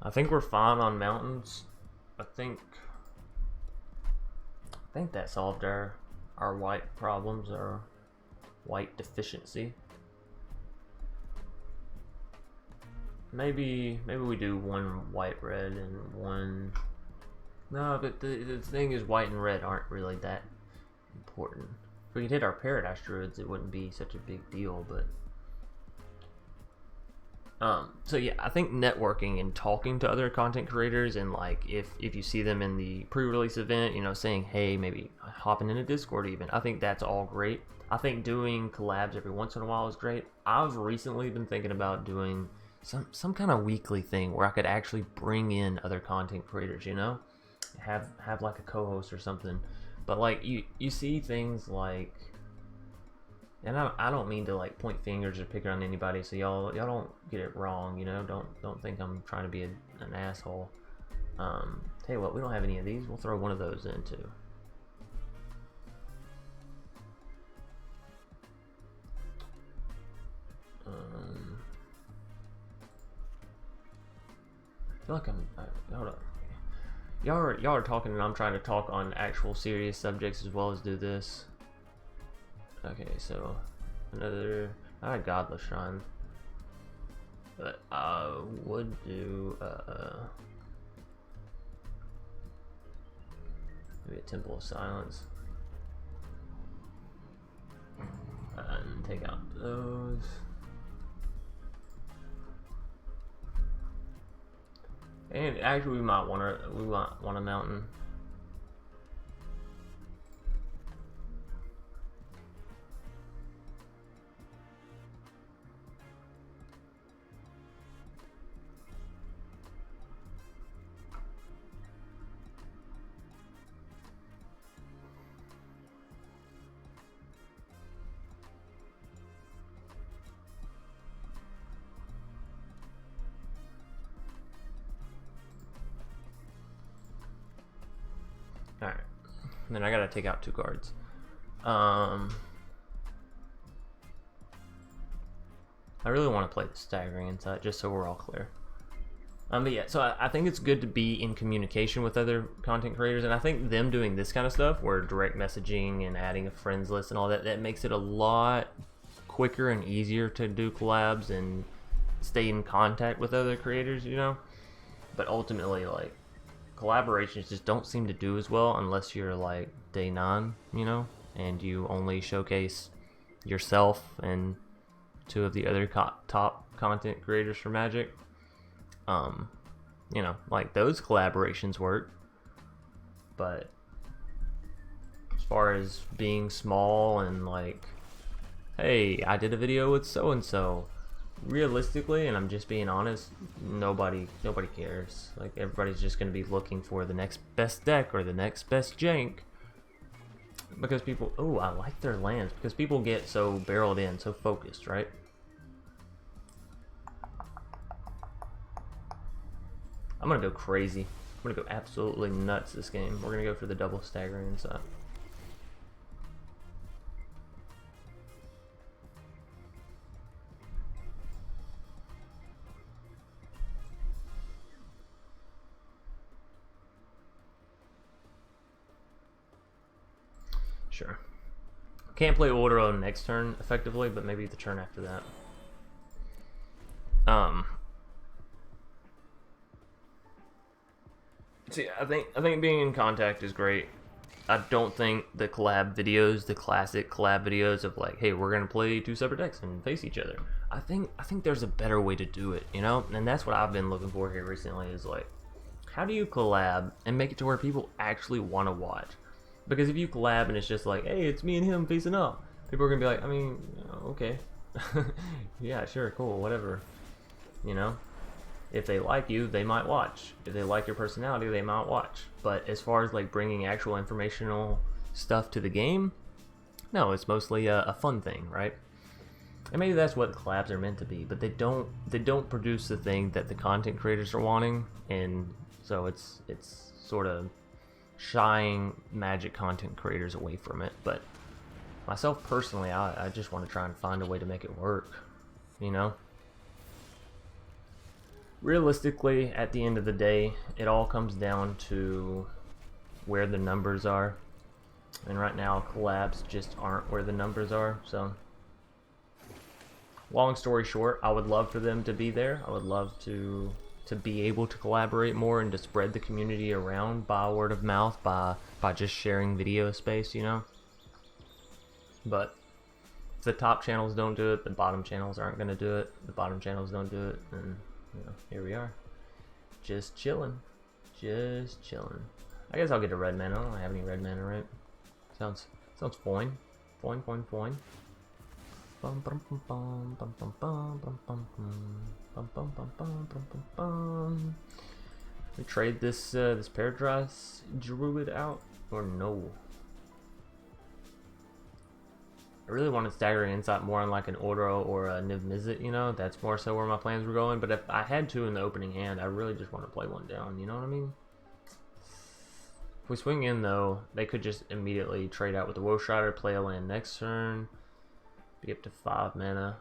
A: I think we're fine on mountains. I think that solved our white problems, our white deficiency. Maybe we do one white red and one... No, but the thing is, white and red aren't really that important. If we could hit our Paradise Druids, it wouldn't be such a big deal, but... So yeah, I think networking and talking to other content creators, and like if you see them in the pre-release event, you know, saying, hey, maybe hopping in a Discord even, I think that's all great. I think doing collabs every once in a while is great. I've recently been thinking about doing some kind of weekly thing where I could actually bring in other content creators, you know, have like a co-host or something. But like you see things like, and I don't mean to like point fingers or pick on anybody, so y'all don't get it wrong, you know. Don't think I'm trying to be an asshole. Tell you what, we don't have any of these. We'll throw one of those in too. I feel like hold up. Y'all are talking and I'm trying to talk on actual serious subjects as well as do this. Okay, so another, not a godless shrine, but I would do maybe a temple of silence, and take out those. And actually, we might want a mountain. Alright, and then I gotta take out 2 cards. I really want to play the staggering inside, just so we're all clear. But yeah, so I think it's good to be in communication with other content creators, and I think them doing this kind of stuff, where direct messaging and adding a friends list and all that, that makes it a lot quicker and easier to do collabs and stay in contact with other creators, you know? But ultimately, like, collaborations just don't seem to do as well unless you're like day 9, you know, and you only showcase yourself and 2 of the other top content creators for Magic. You know, like those collaborations work, but as far as being small and like, hey, I did a video with so and so, realistically, and I'm just being honest, nobody cares. Like, everybody's just going to be looking for the next best deck or the next best jank, because people, oh, I like their lands, because people get so barreled in, so focused, right? I'm gonna go crazy. I'm gonna go absolutely nuts this game. We're gonna go for the double staggering inside. Sure. Can't play order on next turn effectively, but maybe the turn after that. See, I think being in contact is great. I don't think the collab videos, the classic collab videos of like, hey, we're gonna play 2 separate decks and face each other. I think there's a better way to do it, you know? And that's what I've been looking for here recently, is like, how do you collab and make it to where people actually want to watch? Because if you collab and it's just like, hey, it's me and him facing up, people are gonna be like, I mean, okay. Yeah, sure, cool, whatever. You know? If they like you, they might watch. If they like your personality, they might watch. But as far as like bringing actual informational stuff to the game, no, it's mostly a fun thing, right? And maybe that's what collabs are meant to be, but they don't produce the thing that the content creators are wanting, and so it's sort of shying Magic content creators away from it. But myself personally, I just want to try and find a way to make it work, you know? Realistically, at the end of the day, it all comes down to where the numbers are, and right now collabs just aren't where the numbers are. So long story short, I would love for them to be there. I would love to be able to collaborate more and to spread the community around by word of mouth, by just sharing video space, you know. But if the top channels don't do it, the bottom channels aren't going to do it. The bottom channels don't do it, and you know, here we are, just chilling. I guess I'll get a red mana. I don't have any red mana, right? Sounds fine. Fine. Bum, bum, bum, bum, bum, bum, bum, bum, bum, bum, bum, bum, bum, bum, bum, bum. We trade this this Paradise Druid out or no? I really wanted Staggering Insight more on like an Ordro or a Niv Mizzet, you know? That's more so where my plans were going. But if I had to in the opening hand, I really just want to play one down, you know what I mean? If we swing in though, they could just immediately trade out with the Woe Strider, play a land next turn, be up to 5 mana,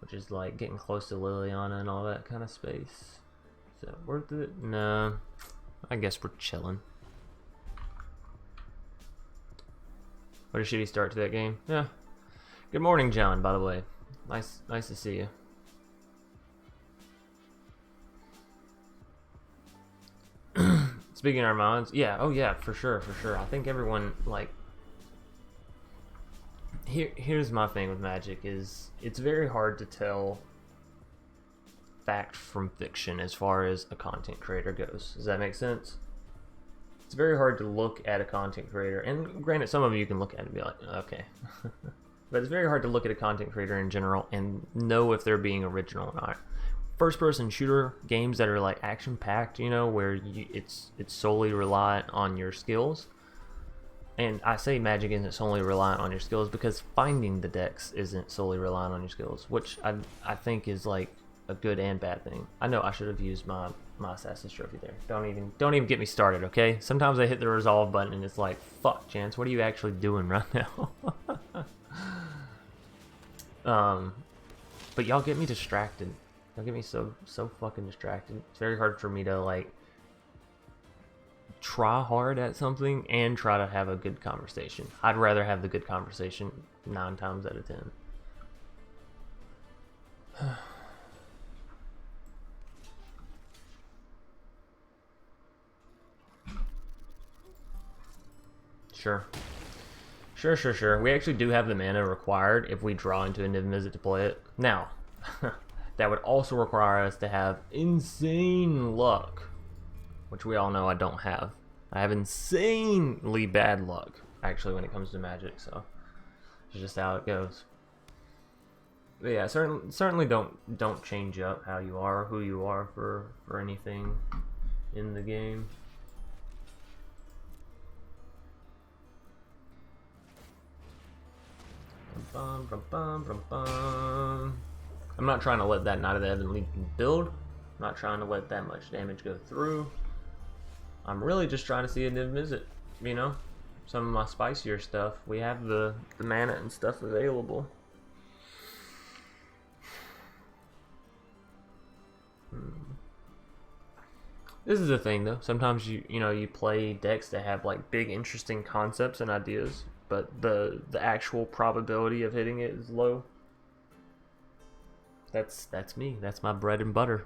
A: which is like getting close to Liliana and all that kind of space. Is that worth it? No, I guess we're chilling. What a shitty start to that game. Yeah. Good morning, John, by the way. Nice to see you. Speaking of our minds, yeah, oh yeah, for sure. I think everyone, like, here's my thing with Magic is it's very hard to tell fact from fiction as far as a content creator goes. Does that make sense? It's very hard to look at a content creator, and granted, some of you can look at it and be like, okay. But it's very hard to look at a content creator in general and know if they're being original or not. First-person shooter games that are like action-packed, you know, where it's solely reliant on your skills. And I say Magic isn't solely reliant on your skills because finding the decks isn't solely reliant on your skills, which I think is like a good and bad thing. I know I should have used my Assassin's Trophy there. Don't even get me started, okay? Sometimes I hit the resolve button and it's like, fuck, Chance, what are you actually doing right now? But y'all get me distracted. Y'all get me so fucking distracted. It's very hard for me to like try hard at something and try to have a good conversation. I'd rather have the good conversation 9 times out of 10. Sure. We actually do have the mana required if we draw into a Niv Mizzet to play it. Now, that would also require us to have insane luck, which we all know I don't have. I have insanely bad luck, actually, when it comes to Magic, so it's just how it goes. But yeah, certainly don't change up how you are, who you are for anything in the game. I'm not trying to let that Knight of the Ebon Legion build. I'm not trying to let that much damage go through. I'm really just trying to see a Niv Mizzet, you know? Some of my spicier stuff. We have the mana and stuff available. This is the thing though. Sometimes you play decks that have like big interesting concepts and ideas, but the actual probability of hitting it is low. That's me. That's my bread and butter.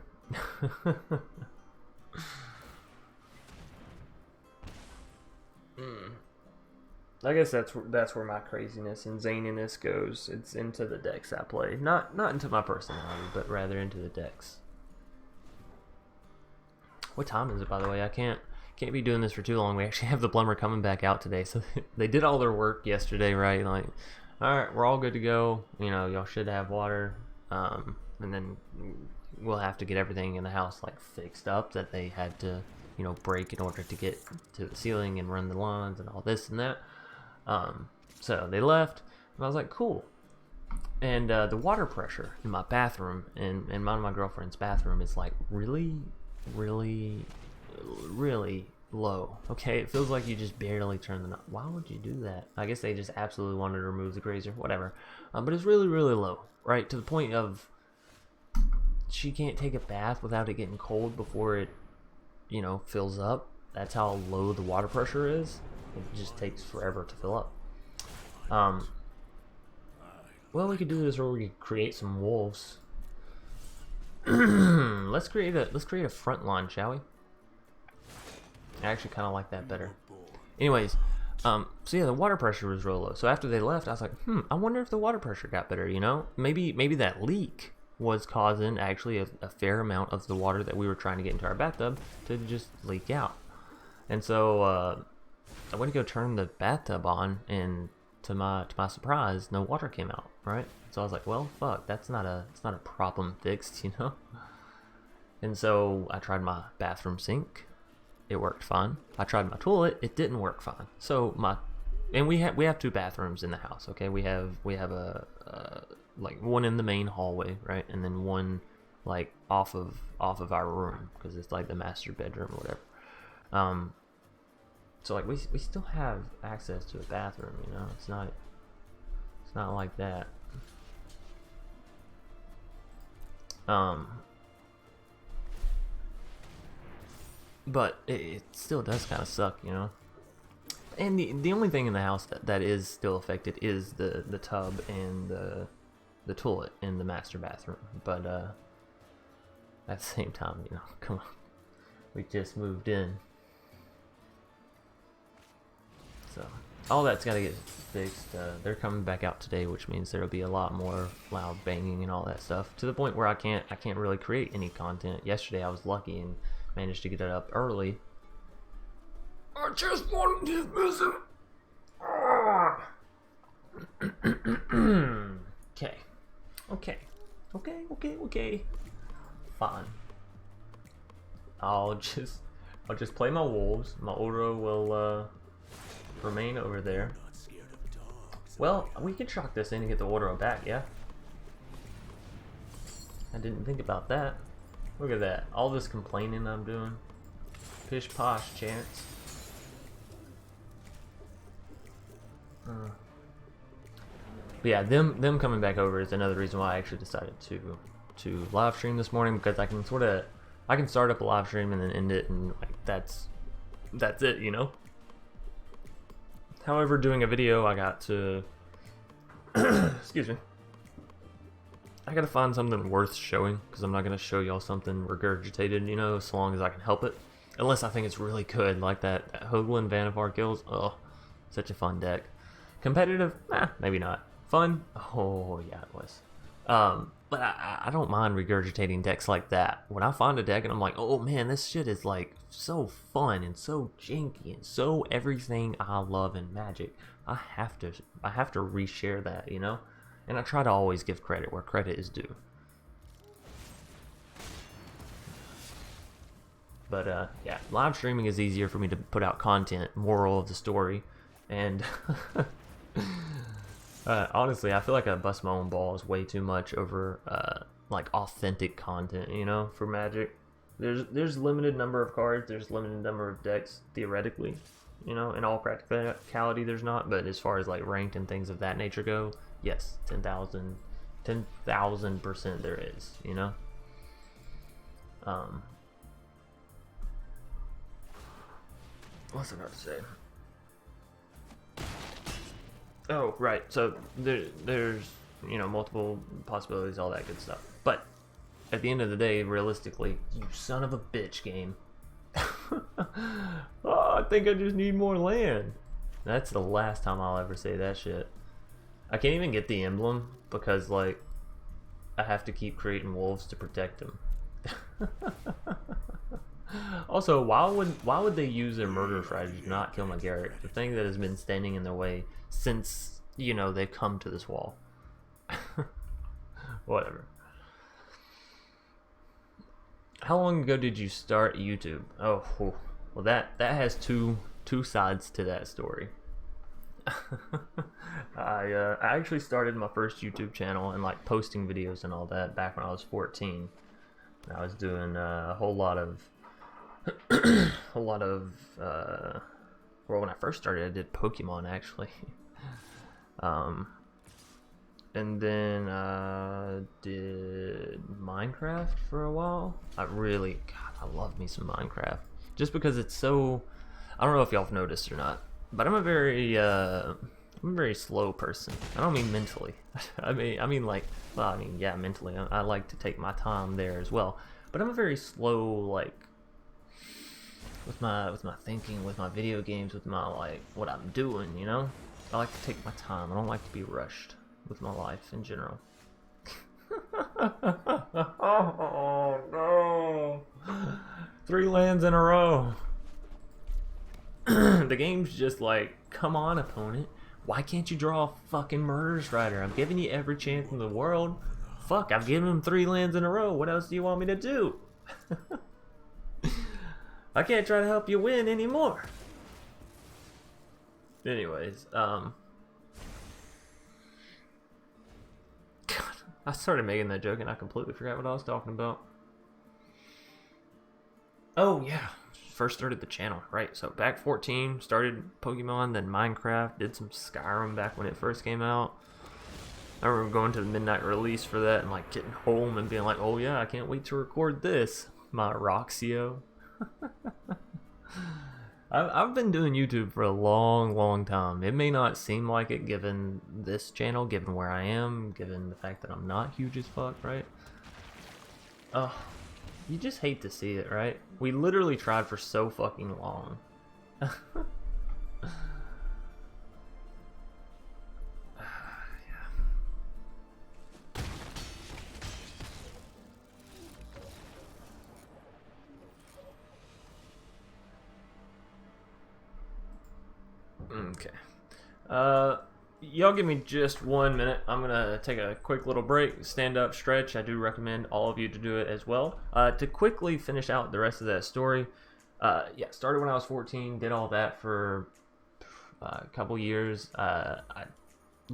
A: I guess that's where my craziness and zaniness goes. It's into the decks I play, not into my personality, but rather into the decks. What time is it, by the way? I can't be doing this for too long. We actually have the plumber coming back out today, so they did all their work yesterday, right? Like, all right, we're all good to go. You know, y'all should have water, and then we'll have to get everything in the house like fixed up that they had to, break in order to get to the ceiling and run the lines and all this and that. So they left, and I was like, cool. And the water pressure in my bathroom and mine and my girlfriend's bathroom is like really low. Okay, it feels like you just barely turn the knob. Why would you do that? I guess they just absolutely wanted to remove the grazer, whatever. But it's really low, right? To the point of she can't take a bath without it getting cold before it, fills up. That's how low the water pressure is. It just takes forever to fill up. Well, we could do this, or we could create some wolves. let's create a front line, shall we? I actually kind of like that better. Anyways, so yeah, the water pressure was real low. So after they left, I was like, I wonder if the water pressure got better. Maybe that leak was causing actually a fair amount of the water that we were trying to get into our bathtub to just leak out. And so I went to go turn the bathtub on, and to my surprise, no water came out, right? So I was like, well, fuck, it's not a problem fixed, you know? And so I tried my bathroom sink. It worked fine. I tried my toilet. It didn't work fine. So we have 2 bathrooms in the house, okay? We have a like one in the main hallway, right? And then one like off of our room, because it's like the master bedroom or whatever. So like we still have access to a bathroom, you know. It's not like that. But it still does kind of suck, you know. And the only thing in the house that is still affected is the tub and the toilet in the master bathroom. But at the same time, you know, come on, we just moved in. So all that's got to get fixed. They're coming back out today, which means there'll be a lot more loud banging and all that stuff, to the point where I can't really create any content. Yesterday I was lucky and managed to get it up early. I just wanted to visit. Okay. Fine. I'll just play my wolves. My Oro will remain over there. Well, we can shock this in and get the Oro back, yeah? I didn't think about that. Look at that. All this complaining I'm doing. Pish posh chance. But yeah, them coming back over is another reason why I actually decided to live stream this morning, because I can start up a live stream and then end it, and like that's it, you know. However, doing a video, I got to excuse me. I gotta find something worth showing, because I'm not gonna show y'all something regurgitated, you know, so long as I can help it. Unless I think it's really good, like that Hoagland Vannifar Kills. Oh, such a fun deck. Competitive? Maybe not. Fun? Oh, yeah, it was. But I don't mind regurgitating decks like that. When I find a deck and I'm like, oh man, this shit is like so fun and so janky and so everything I love in Magic, I have to reshare that, you know? And I try to always give credit where credit is due. But yeah, live streaming is easier for me to put out content, moral of the story. And honestly, I feel like I bust my own balls way too much over like authentic content, you know, for Magic. There's limited number of cards, there's limited number of decks, theoretically, you know. In all practicality there's not, but as far as like ranked and things of that nature go, yes, 10,000% there is, you know. What's I about to say? Oh, right. So there's, you know, multiple possibilities, all that good stuff. But at the end of the day, realistically, you son of a bitch game. Oh, I think I just need more land. That's the last time I'll ever say that shit. I can't even get the emblem because, like, I have to keep creating wolves to protect them. Also, why would they use their murder strategy to not kill my Garrett? The thing that has been standing in their way since, you know, they've come to this wall. Whatever. How long ago did you start YouTube? Oh, well, that has two sides to that story. I actually started my first YouTube channel and like posting videos and all that back when I was 14. I was doing a whole lot of well, when I first started I did Pokemon actually. And then did Minecraft for a while. God, I love me some Minecraft. Just because it's so, I don't know if y'all have noticed or not, but I'm a very slow person. I don't mean mentally. I mean like, well, I mean, yeah, mentally. I like to take my time there as well. But I'm a very slow, like, with my thinking, with my video games, with my, like, what I'm doing, you know? I like to take my time. I don't like to be rushed with my life in general. Oh, no. 3 lands in a row. The game's just like, come on, opponent. Why can't you draw a fucking Murderous Rider? I'm giving you every chance in the world. Fuck, I've given him 3 lands in a row. What else do you want me to do? I can't try to help you win anymore. Anyways, God, I started making that joke and I completely forgot what I was talking about. Oh yeah, first started the channel, right? So back 14, started Pokemon, then Minecraft, did some Skyrim back when it first came out. I remember going to the midnight release for that and like getting home and being like, oh yeah, I can't wait to record this. My Roxio. I've been doing YouTube for a long time. It may not seem like it given this channel, given where I am, given the fact that I'm not huge as fuck, right? Oh, you just hate to see it, right? We literally tried for so fucking long. Okay. Y'all give me just 1 minute. I'm gonna take a quick little break, stand up, stretch. I do recommend all of you to do it as well. To quickly finish out the rest of that story, yeah, started when I was 14, did all that for a couple years. I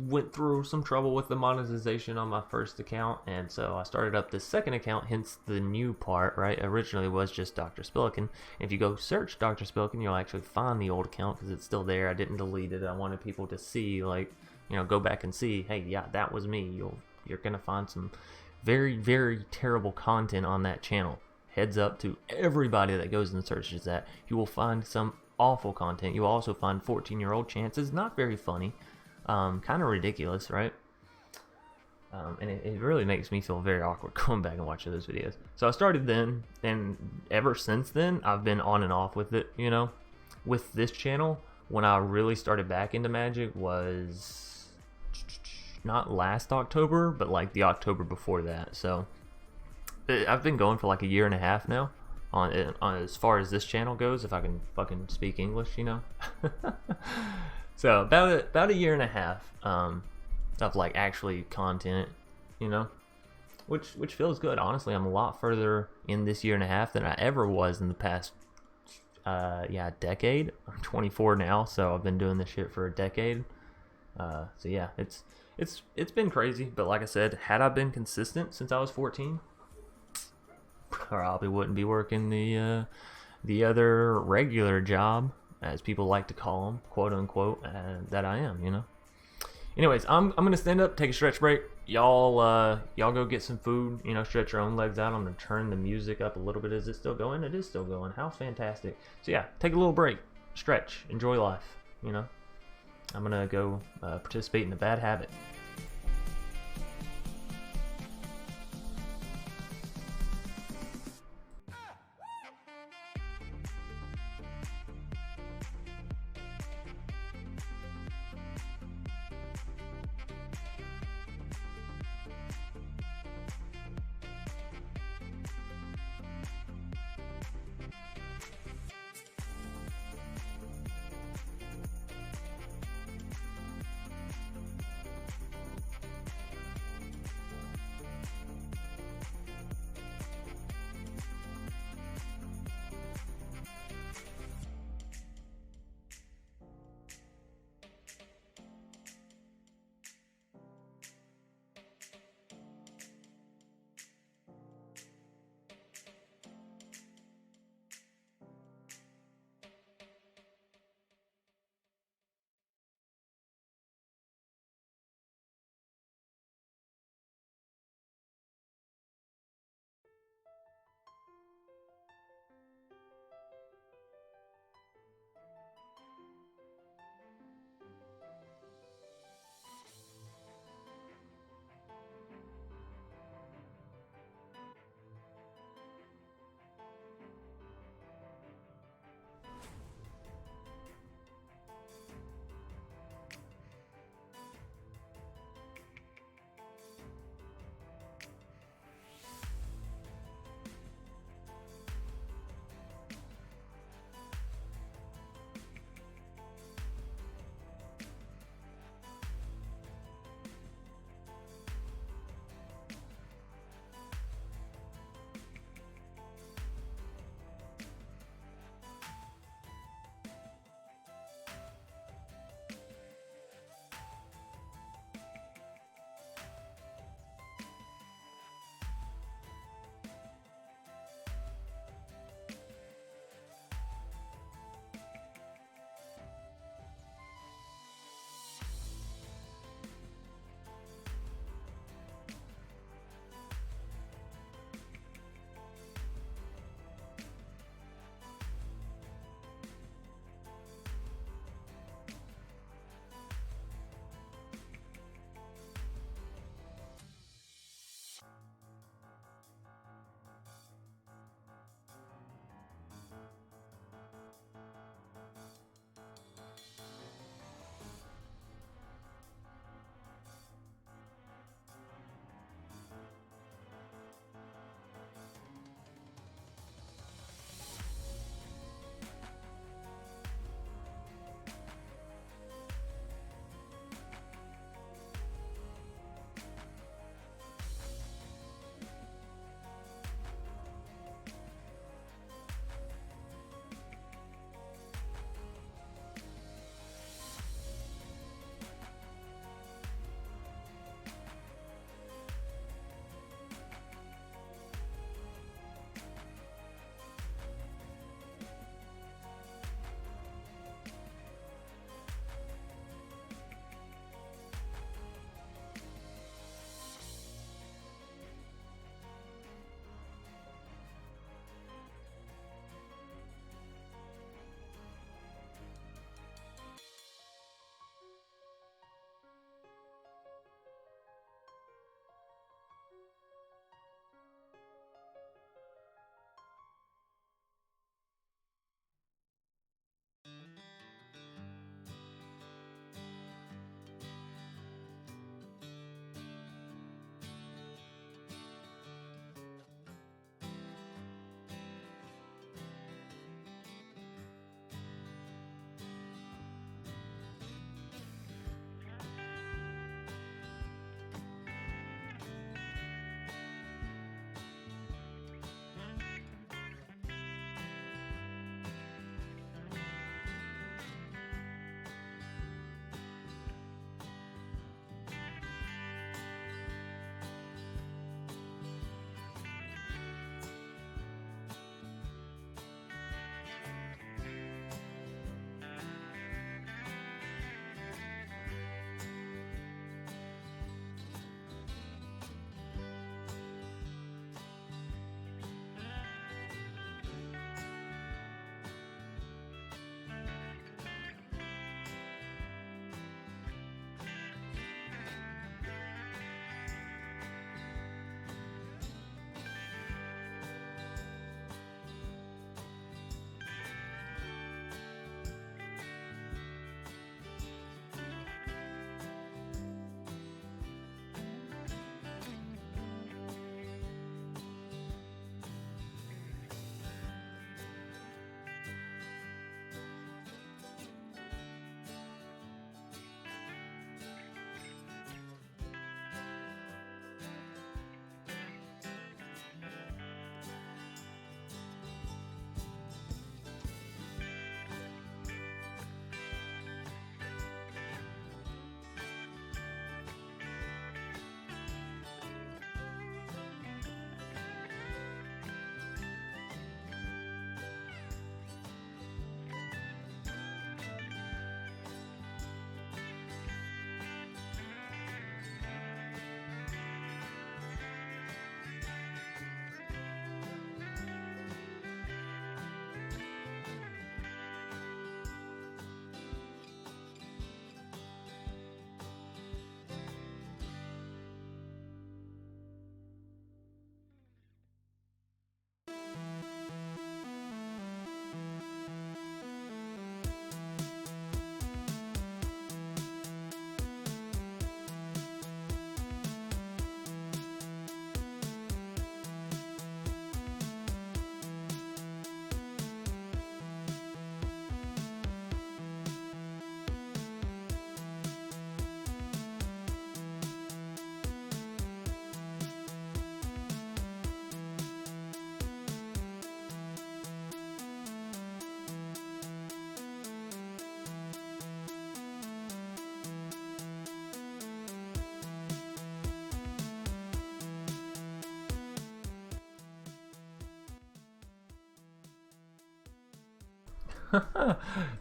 A: went through some trouble with the monetization on my first account, and so I started up this second account, hence the new part, right? Originally was just Dr. Spillikin. If you go search Dr. Spillikin, you'll actually find the old account because it's still there. I didn't delete it. I wanted people to see, like, you know, go back and see, hey, yeah, that was me. You're gonna find some very terrible content on that channel. Heads up to everybody that goes and searches that. You will find some awful content. You will also find 14-year-old chances, not very funny. Kind of ridiculous, right? And it really makes me feel very awkward going back and watching those videos. So I started then, and ever since then, I've been on and off with it, you know? With this channel, when I really started back into Magic was not last October, but like the October before that. So I've been going for like a year and a half now on as far as this channel goes, if I can fucking speak English, you know? So about a year and a half of like actually content, you know, which feels good. Honestly, I'm a lot further in this year and a half than I ever was in the past decade. I'm 24 now, so I've been doing this shit for a decade. So yeah, it's been crazy, but like I said, had I been consistent since I was 14, probably wouldn't be working the other regular job, as people like to call them, quote unquote, that I am, you know. Anyways, I'm gonna stand up, take a stretch break. Y'all go get some food, you know, stretch your own legs out. I'm gonna turn the music up a little bit. Is it still going? It is still going. How fantastic. So yeah, take a little break, stretch, enjoy life, you know. I'm gonna go participate in a bad habit.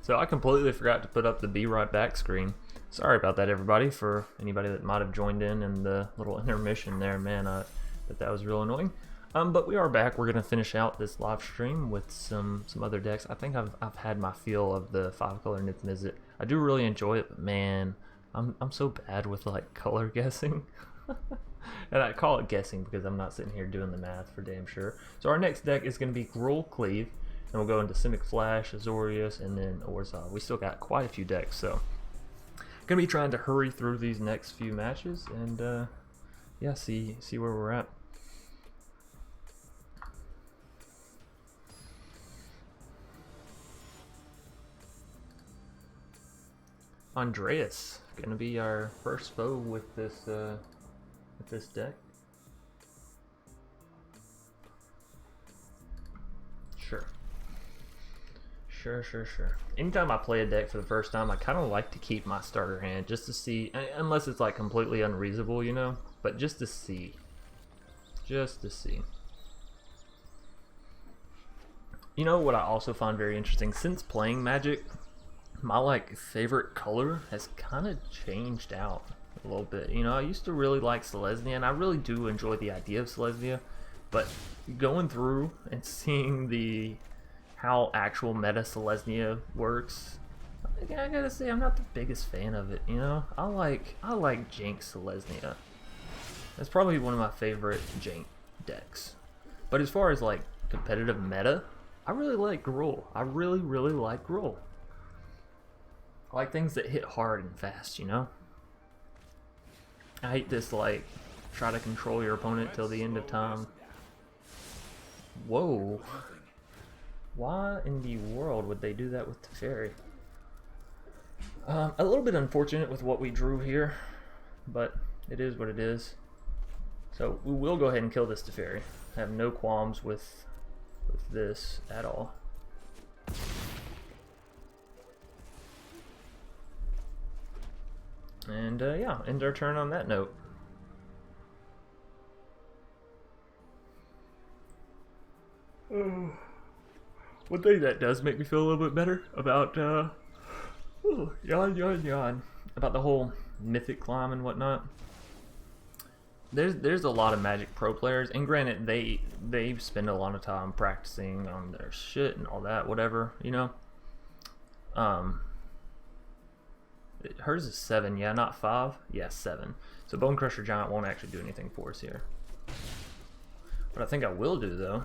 A: So I completely forgot to put up the be right back screen. Sorry about that, everybody, for anybody that might have joined in the little intermission there. Man, that was real annoying. But we are back. We're gonna finish out this live stream with some other decks. I think I've had my feel of the 5-color Nith Mizzet. I do really enjoy it, but man, I'm so bad with like color guessing. And I call it guessing because I'm not sitting here doing the math for damn sure. So our next deck is going to be Gruel, Cleave, and we'll go into Simic Flash, Azorius, and then Orzhov. We still got quite a few decks, so going to be trying to hurry through these next few matches and yeah, see where we're at. Andreas going to be our first foe with this deck. Sure. Anytime I play a deck for the first time, I kind of like to keep my starter hand just to see, unless it's like completely unreasonable, you know, but just to see. You know what I also find very interesting? Since playing Magic, my like favorite color has kind of changed out a little bit. You know, I used to really like Selesnya, and I really do enjoy the idea of Selesnya, but going through and seeing how actual meta Selesnya works, I gotta say I'm not the biggest fan of it. You know, I like Jinx Selesnya. That's probably one of my favorite Jank decks. But as far as like competitive meta, I really like Gruel. I really like Gruel. I like things that hit hard and fast, you know? I hate this, like, try to control your opponent till the end of time. Whoa. Why in the world would they do that with Teferi? A little bit unfortunate with what we drew here, but it is what it is. So we will go ahead and kill this Teferi. I have no qualms with this at all. And yeah, end our turn on that note. One thing that does make me feel a little bit better about yawn about the whole mythic climb and whatnot. There's a lot of Magic Pro players, and granted they spend a lot of time practicing on their shit and all that, whatever, you know. Hers is 7, yeah, not 5. Yeah, 7. So Bone Crusher Giant won't actually do anything for us here. What I think I will do, though,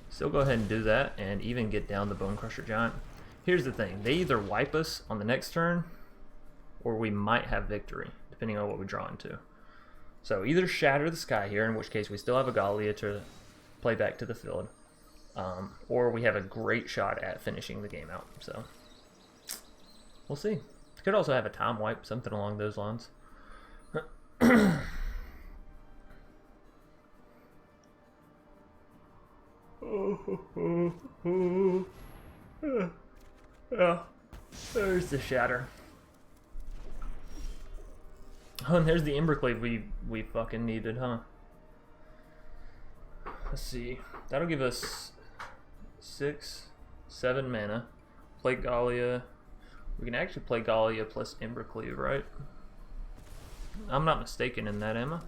A: still go ahead and do that and even get down the Bone Crusher Giant. Here's the thing. They either wipe us on the next turn, or we might have victory, depending on what we draw into. So either Shatter the Sky here, in which case we still have a Gallia to play back to the field, or we have a great shot at finishing the game out. So we'll see. Could also have a time wipe, something along those lines. Yeah, there's the Shatter. Oh, and there's the Embercleave we fucking needed, huh? Let's see. That'll give us 6, 7 mana. Play Gallia. We can actually play Gallia plus Embercleave, right? I'm not mistaken in that, am I?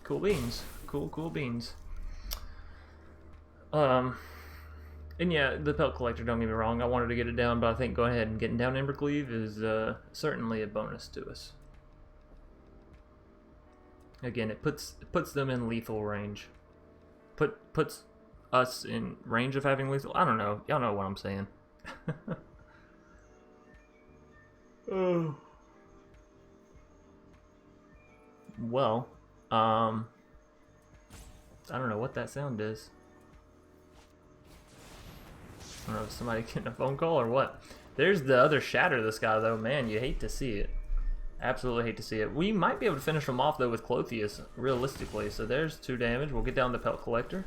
A: Cool beans. Cool beans. And yeah, the Pelt Collector, don't get me wrong, I wanted to get it down, but I think going ahead and getting down Embercleave is certainly a bonus to us. Again, it puts them in lethal range. Puts us in range of having lethal. I don't know. Y'all know what I'm saying. Oh. Well, I don't know what that sound is. I don't know if somebody getting a phone call or what. There's the other Shatter this guy, though. Man, you hate to see it. Absolutely hate to see it. We might be able to finish them off though with Clothius, realistically. So there's 2 damage. We'll get down the Pelt Collector.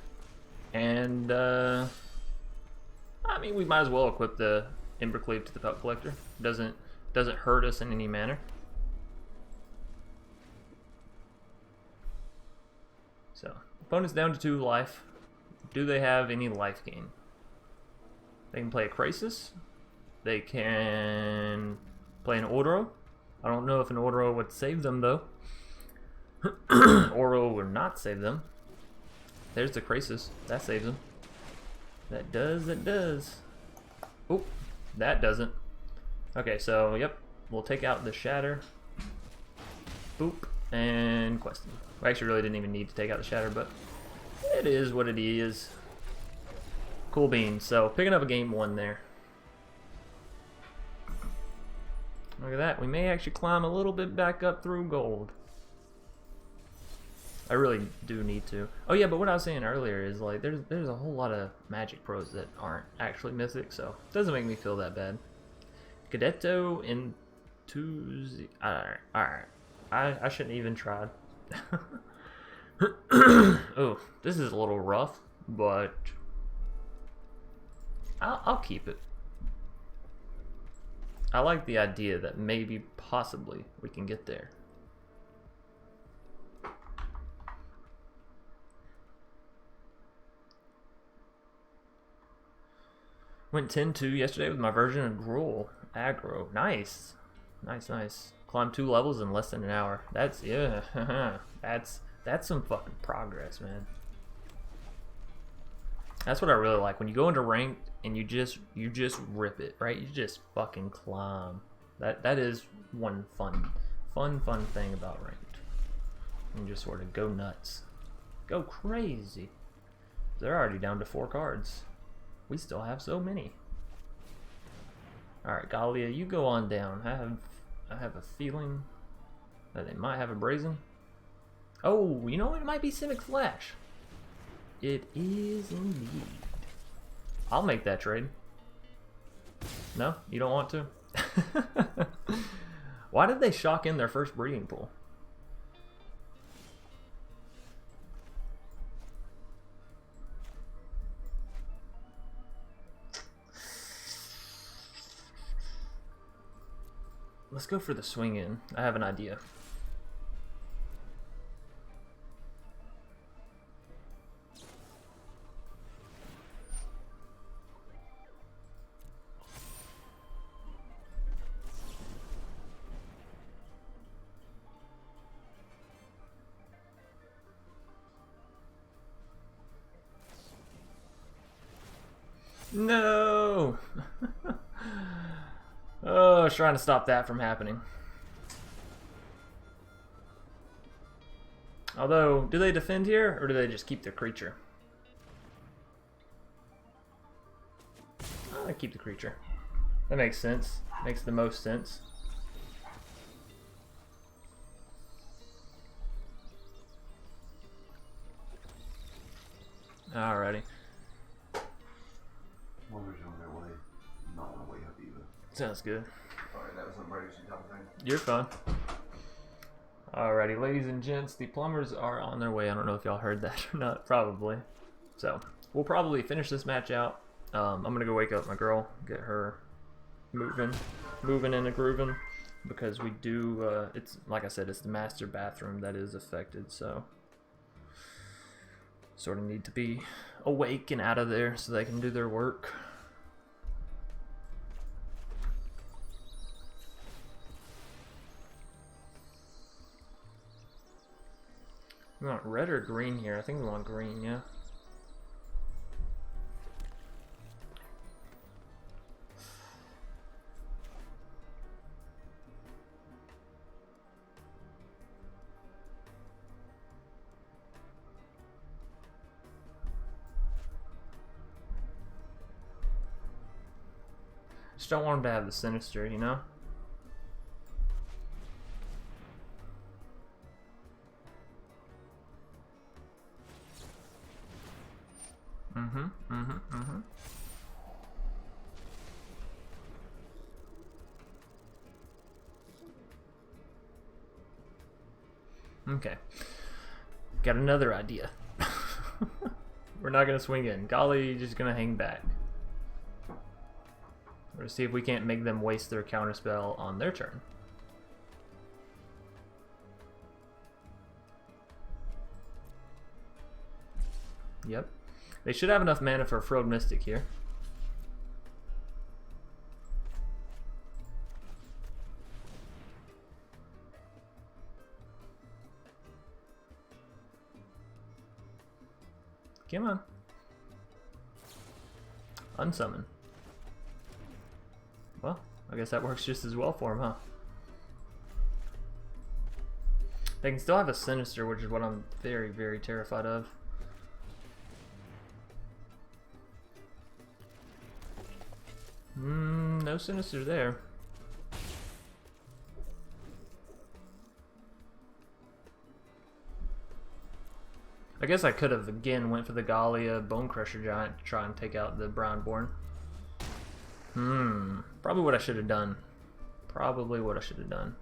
A: And I mean, we might as well equip the Ember Cleave to the Pelt Collector. Doesn't hurt us in any manner. So, opponent's down to 2 life. Do they have any life gain? They can play a Krasis. They can play an Oro. I don't know if an Oro would save them though. Oro would not save them. There's the Krasis. That saves them. That does. Oh, that doesn't. Okay, so, yep. We'll take out the Shatter. Boop. And Questing. We actually really didn't even need to take out the Shatter, but it is what it is. Cool beans. So, picking up a game 1 there. Look at that. We may actually climb a little bit back up through gold. I really do need to. Oh yeah, but what I was saying earlier is like there's a whole lot of Magic pros that aren't actually mythic, so it doesn't make me feel that bad. Cadetto in 2Z. Alright. I shouldn't even tried. Oh, this is a little rough, but I'll keep it. I like the idea that maybe, possibly, we can get there. Went 10-2 yesterday with my version of Gruel. Aggro. Nice. Nice. Climbed 2 levels in less than an hour. That's, yeah. That's some fucking progress, man. That's what I really like. When you go into ranked and you just rip it, right? You just fucking climb. That is one fun thing about ranked. You just sort of go nuts. Go crazy. They're already down to 4 cards. We still have so many. Alright, Galia, you go on down. I have a feeling that they might have a Brazen. Oh, you know, it might be Simic Flash. It is indeed. I'll make that trade. No? You don't want to? Why did they shock in their first breeding pool? Let's go for the swing in. I have an idea. No! Oh, I was trying to stop that from happening. Although, do they defend here, or do they just keep their creature? I keep the creature. That makes sense. Makes the most sense. Alrighty. Sounds good.
D: Alright, that was an emergency type of thing.
A: You're fine. Alrighty, ladies and gents, the plumbers are on their way. I don't know if y'all heard that or not, probably. So, we'll probably finish this match out. I'm gonna go wake up my girl, get her moving and a grooving, because we do, it's, like I said, it's the master bathroom that is affected, so sort of need to be awake and out of there so they can do their work. We want red or green here? I think we want green, yeah. Just don't want him to have the sinister, you know? Okay. Got another idea. We're not gonna swing in. Golly, just gonna hang back. We're gonna see if we can't make them waste their counterspell on their turn. Yep. They should have enough mana for a Frilled Mystic here. Come on. Unsummon. Well, I guess that works just as well for him, huh? They can still have a Sinister, which is what I'm very, very terrified of. No Sinister there. I guess I could have again went for the Gallia Bone Crusher Giant to try and take out the Brownborn. Probably what I should have done. Probably what I should have done.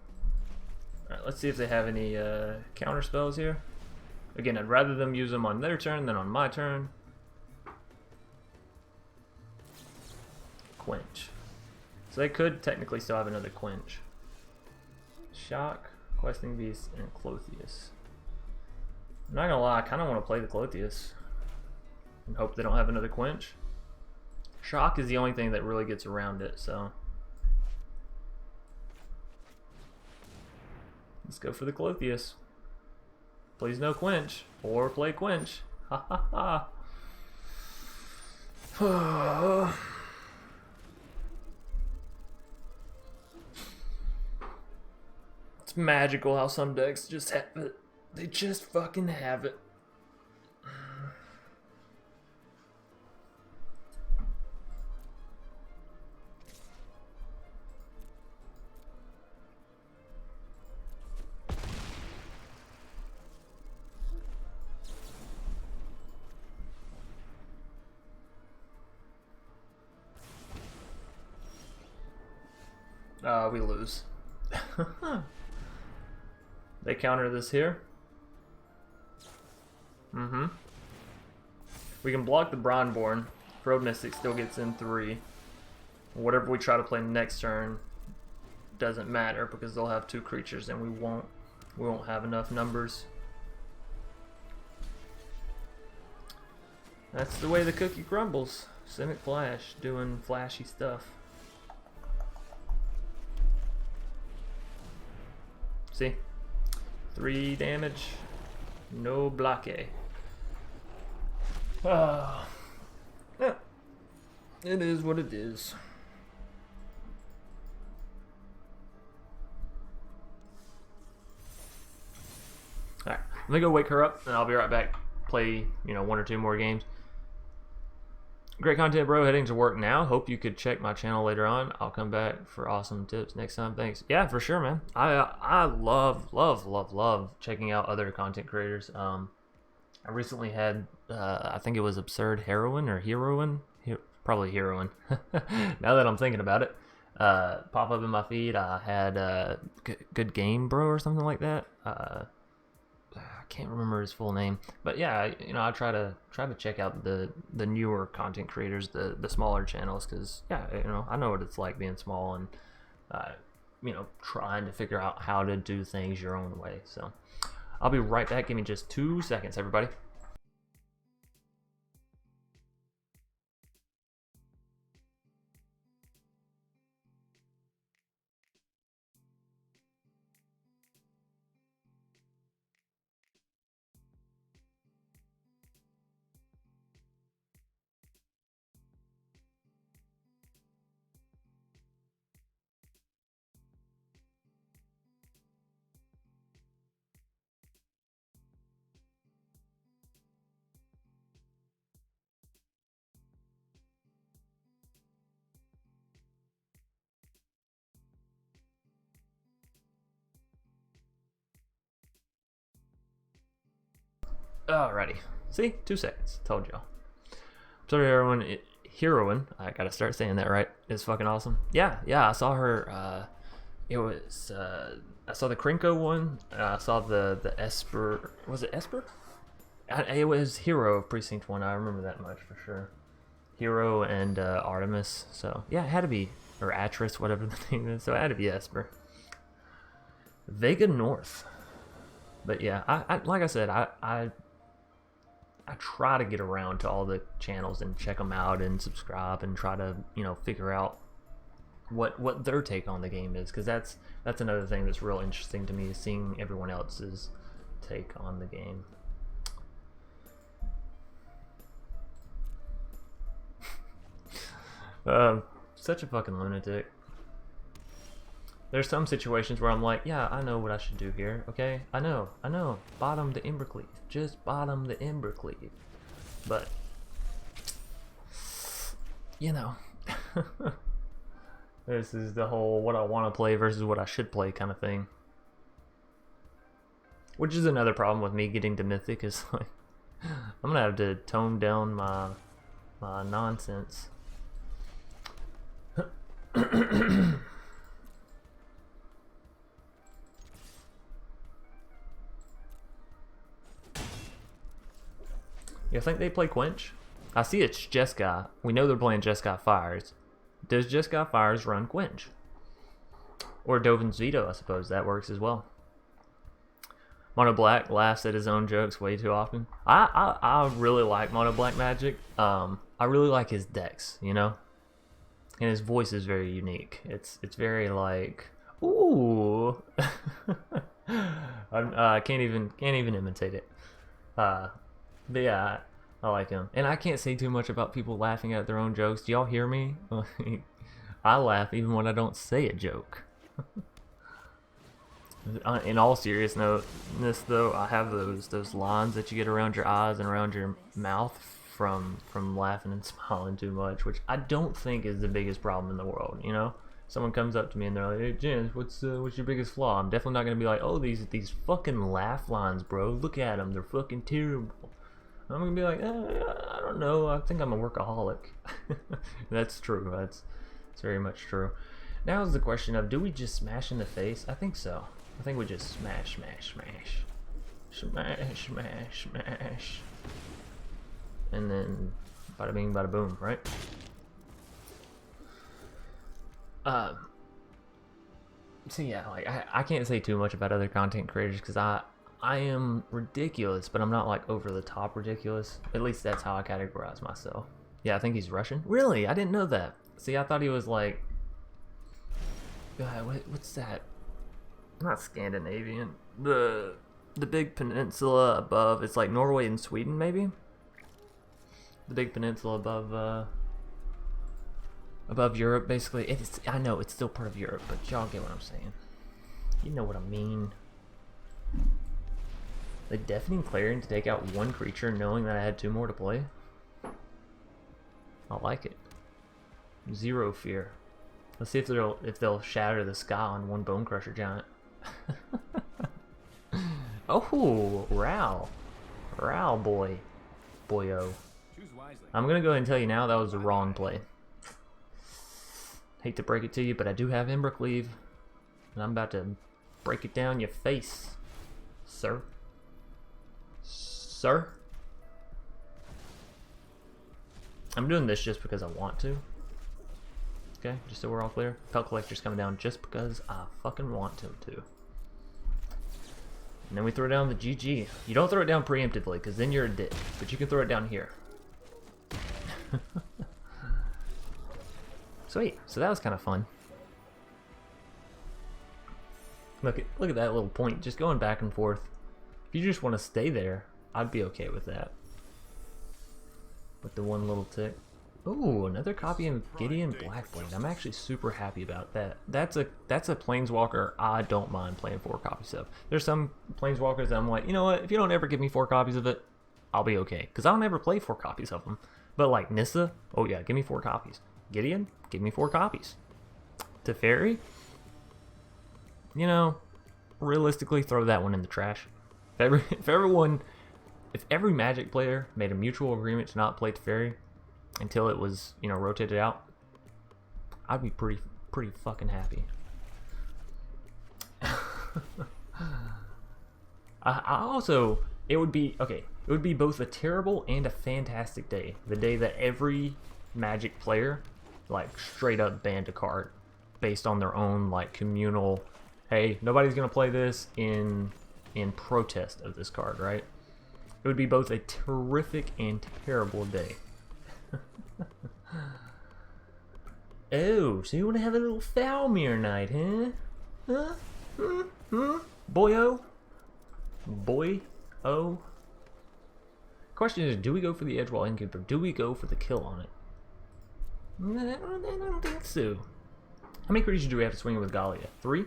A: Alright, let's see if they have any counter spells here. Again, I'd rather them use them on their turn than on my turn. Quench. So they could technically still have another Quench. Shock, Questing Beast, and Clothius. I'm not gonna lie, I kind of want to play the Clothius and hope they don't have another Quench. Shock is the only thing that really gets around it, so let's go for the Clothius. Please no Quench, or play Quench. Ha ha ha. It's magical how some decks just have it. They just fucking have it. We lose. They counter this here. We can block the Brownborn. Frilled Mystic still gets in 3. Whatever we try to play next turn doesn't matter because they'll have 2 creatures and we won't have enough numbers. That's the way the cookie crumbles. Simic Flash doing flashy stuff. See? 3 damage. No blockade. Yeah, it is what it is. Alright, let me go wake her up and I'll be right back. Play, 1 or 2 more games. Great content, bro. Heading to work now. Hope you could check my channel later on. I'll come back for awesome tips next time. Thanks. Yeah, for sure, man. I love checking out other content creators. I recently had, I think it was Absurd Heroine or Heroine? Probably Heroine. Now that I'm thinking about it. Pop up in my feed. I had Good Game Bro or something like that. I can't remember his full name, but yeah, I try to check out the newer content creators, the smaller channels, because yeah, I know what it's like being small and trying to figure out how to do things your own way. So I'll be right back. Give me just 2 seconds, everybody. Alrighty. See? 2 seconds. Told y'all. Sorry, Heroine. I gotta start saying that right. Is fucking awesome. Yeah, I saw her It was I saw the Krinko one. I saw the Esper. Was it Esper? It was Hero of Precinct 1. I remember that much for sure. Hero and Artemis. So yeah, it had to be, or Atris, whatever the name is. So it had to be Esper. Vega North. But yeah, I like I said, I try to get around to all the channels and check them out and subscribe and try to, you know, figure out what their take on the game is, because that's another thing that's real interesting to me, is seeing everyone else's take on the game. Such a fucking lunatic. There's some situations where I'm like, yeah, I know what I should do here, okay? I know. Bottom the Ember Cleave. Just bottom the Ember Cleave. But, you know. This is the whole what I want to play versus what I should play kind of thing. Which is another problem with me getting to Mythic, is like, I'm gonna have to tone down my nonsense. You think they play Quench? I see it's Jeskai. We know they're playing Jeskai Fires. Does Jeskai Fires run Quench? Or Dovin's Veto, I suppose. That works as well. Mono Black laughs at his own jokes way too often. I really like Mono Black Magic. I really like his decks, you know? And his voice is very unique. It's very like, ooh. I can't even imitate it. But yeah, I like him. And I can't say too much about people laughing at their own jokes. Do y'all hear me? I laugh even when I don't say a joke. In all seriousness though, I have those lines that you get around your eyes and around your mouth from laughing and smiling too much, which I don't think is the biggest problem in the world, you know? Someone comes up to me and they're like, "Hey Jens, what's your biggest flaw?" I'm definitely not gonna be like, "Oh, these fucking laugh lines, bro. Look at them, they're fucking terrible." I'm gonna be like, I don't know. I think I'm a workaholic. That's true. That's very much true. Now is the question of, do we just smash in the face? I think so. I think we just smash. And then bada bing, bada boom, right? So yeah, like I can't say too much about other content creators because I am ridiculous, but I'm not like over the top ridiculous. At least that's how I categorize myself. Yeah, I think he's Russian. Really? I didn't know that. See, I thought he was like, God, what's that? Not Scandinavian. The big peninsula above. It's like Norway and Sweden, maybe. The big peninsula above Europe, basically. I know it's still part of Europe, but y'all get what I'm saying. You know what I mean. The Deafening Clarion to take out one creature knowing that I had 2 more to play. I like it. 0 fear. Let's see if they'll shatter the sky on 1 Bone Crusher Giant. Oh, Ral boy. Boyo. I'm gonna go ahead and tell you now that was the wrong play. Hate to break it to you, but I do have Ember Cleave. And I'm about to break it down your face, sir. Sir? I'm doing this just because I want to. Okay, just so we're all clear. Pelt Collector's coming down just because I fucking want him to. And then we throw down the GG. You don't throw it down preemptively, because then you're a dick. But you can throw it down here. Sweet. So that was kind of fun. Look at that little point, just going back and forth. If you just want to stay there, I'd be okay with that. With the one little tick. Ooh, another copy of Gideon Blackblade. I'm actually super happy about that. That's a Planeswalker I don't mind playing 4 copies of. There's some Planeswalkers that I'm like, you know what? If you don't ever give me 4 copies of it, I'll be okay. Because I don't ever play 4 copies of them. But like Nissa, oh yeah, give me 4 copies. Gideon, give me 4 copies. Teferi, you know, realistically, throw that one in the trash. If every Magic player made a mutual agreement to not play Teferi until it was, you know, rotated out, I'd be pretty fucking happy. I also, it would be both a terrible and a fantastic day. The day that every Magic player, like, straight up banned a card based on their own, like, communal, hey, nobody's gonna play this in protest of this card, right? It would be both a terrific and terrible day. Oh, so you want to have a little Falmir night, huh? Boyo? Boy-o? Question is, do we go for the Edgewall Innkeeper? Do we go for the kill on it? I don't think so. How many creatures do we have to swing with Galia? 3?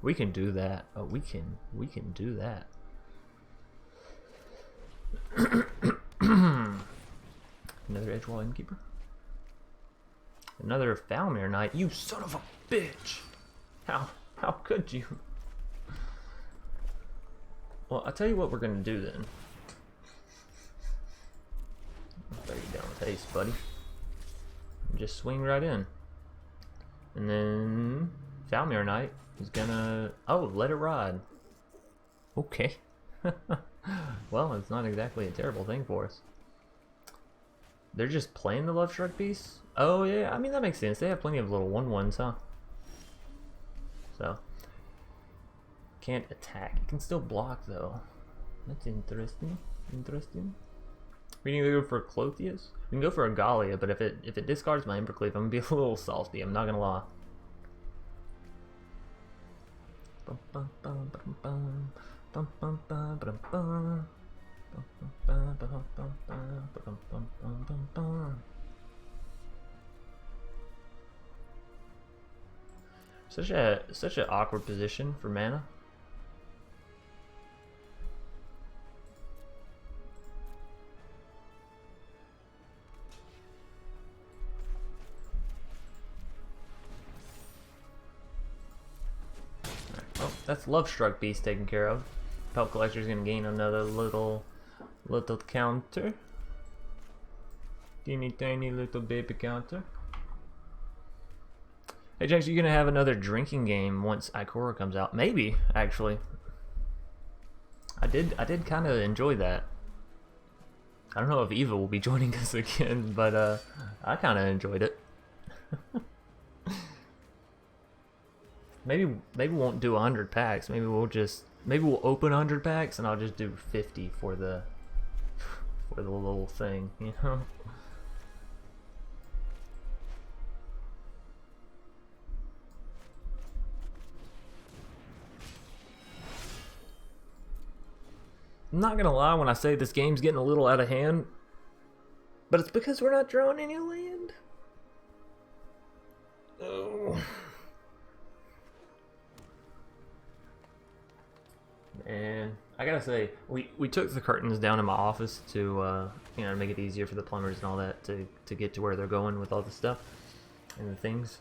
A: We can do that. Oh, we can do that. Another Edgewall Innkeeper? Another Falmir Knight? You son of a bitch! How could you? Well, I'll tell you what we're gonna do then. I'll you down with haste, buddy. Just swing right in. And then Falmir Knight is gonna... Oh, let it ride. Okay. Well, it's not exactly a terrible thing for us. They're just playing the Love Struck Beast? Oh yeah, I mean that makes sense. They have plenty of little 1/1s, huh? So can't attack. You can still block though. That's interesting. Interesting. We can either go for Clothius. We can go for a Galia, but if it discards my Ember Cleave, I'm gonna be a little salty. I'm not gonna lie. Such an awkward position for mana. Well, that's Love Struck Beast taken care of. Pelt Collector's gonna gain another little counter. Teeny tiny little baby counter. Hey Jax, you gonna have another drinking game once Ikora comes out? Maybe, actually. I did kind of enjoy that. I don't know if Eva will be joining us again, but I kind of enjoyed it. Maybe we won't do 100 packs. Maybe we'll open 100 packs and I'll just do 50 for the little thing, you know. I'm not gonna lie when I say this game's getting a little out of hand, but it's because we're not drawing any land. Oh. And I gotta say, we took the curtains down in my office to you know, make it easier for the plumbers and all that to get to where they're going with all the stuff and the things.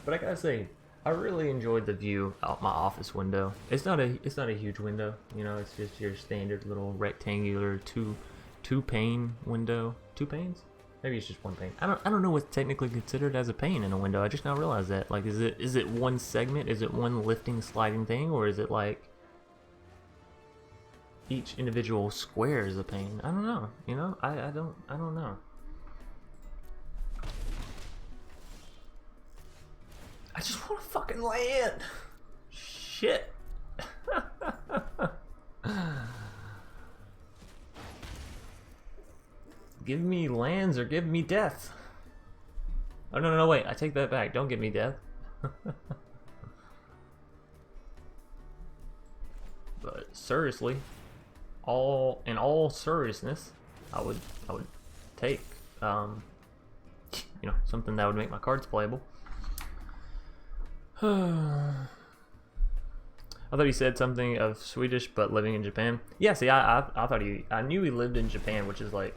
A: But I gotta say, I really enjoyed the view out my office window. It's not a huge window, you know. It's just your standard little rectangular two pane window. 2 panes? Maybe it's just 1 pane. I don't know what's technically considered as a pane in a window. I just now realized that. Like, is it one segment? Is it one lifting sliding thing, or is it like each individual square is a pane? I don't know. You know, I don't know. I just want to fucking land. Shit. Give me lands or give me death. Oh no, wait, I take that back. Don't give me death. But seriously, in all seriousness, I would take you know, something that would make my cards playable. I thought he said something of Swedish but living in Japan. Yeah, see, I thought I knew he lived in Japan, which is like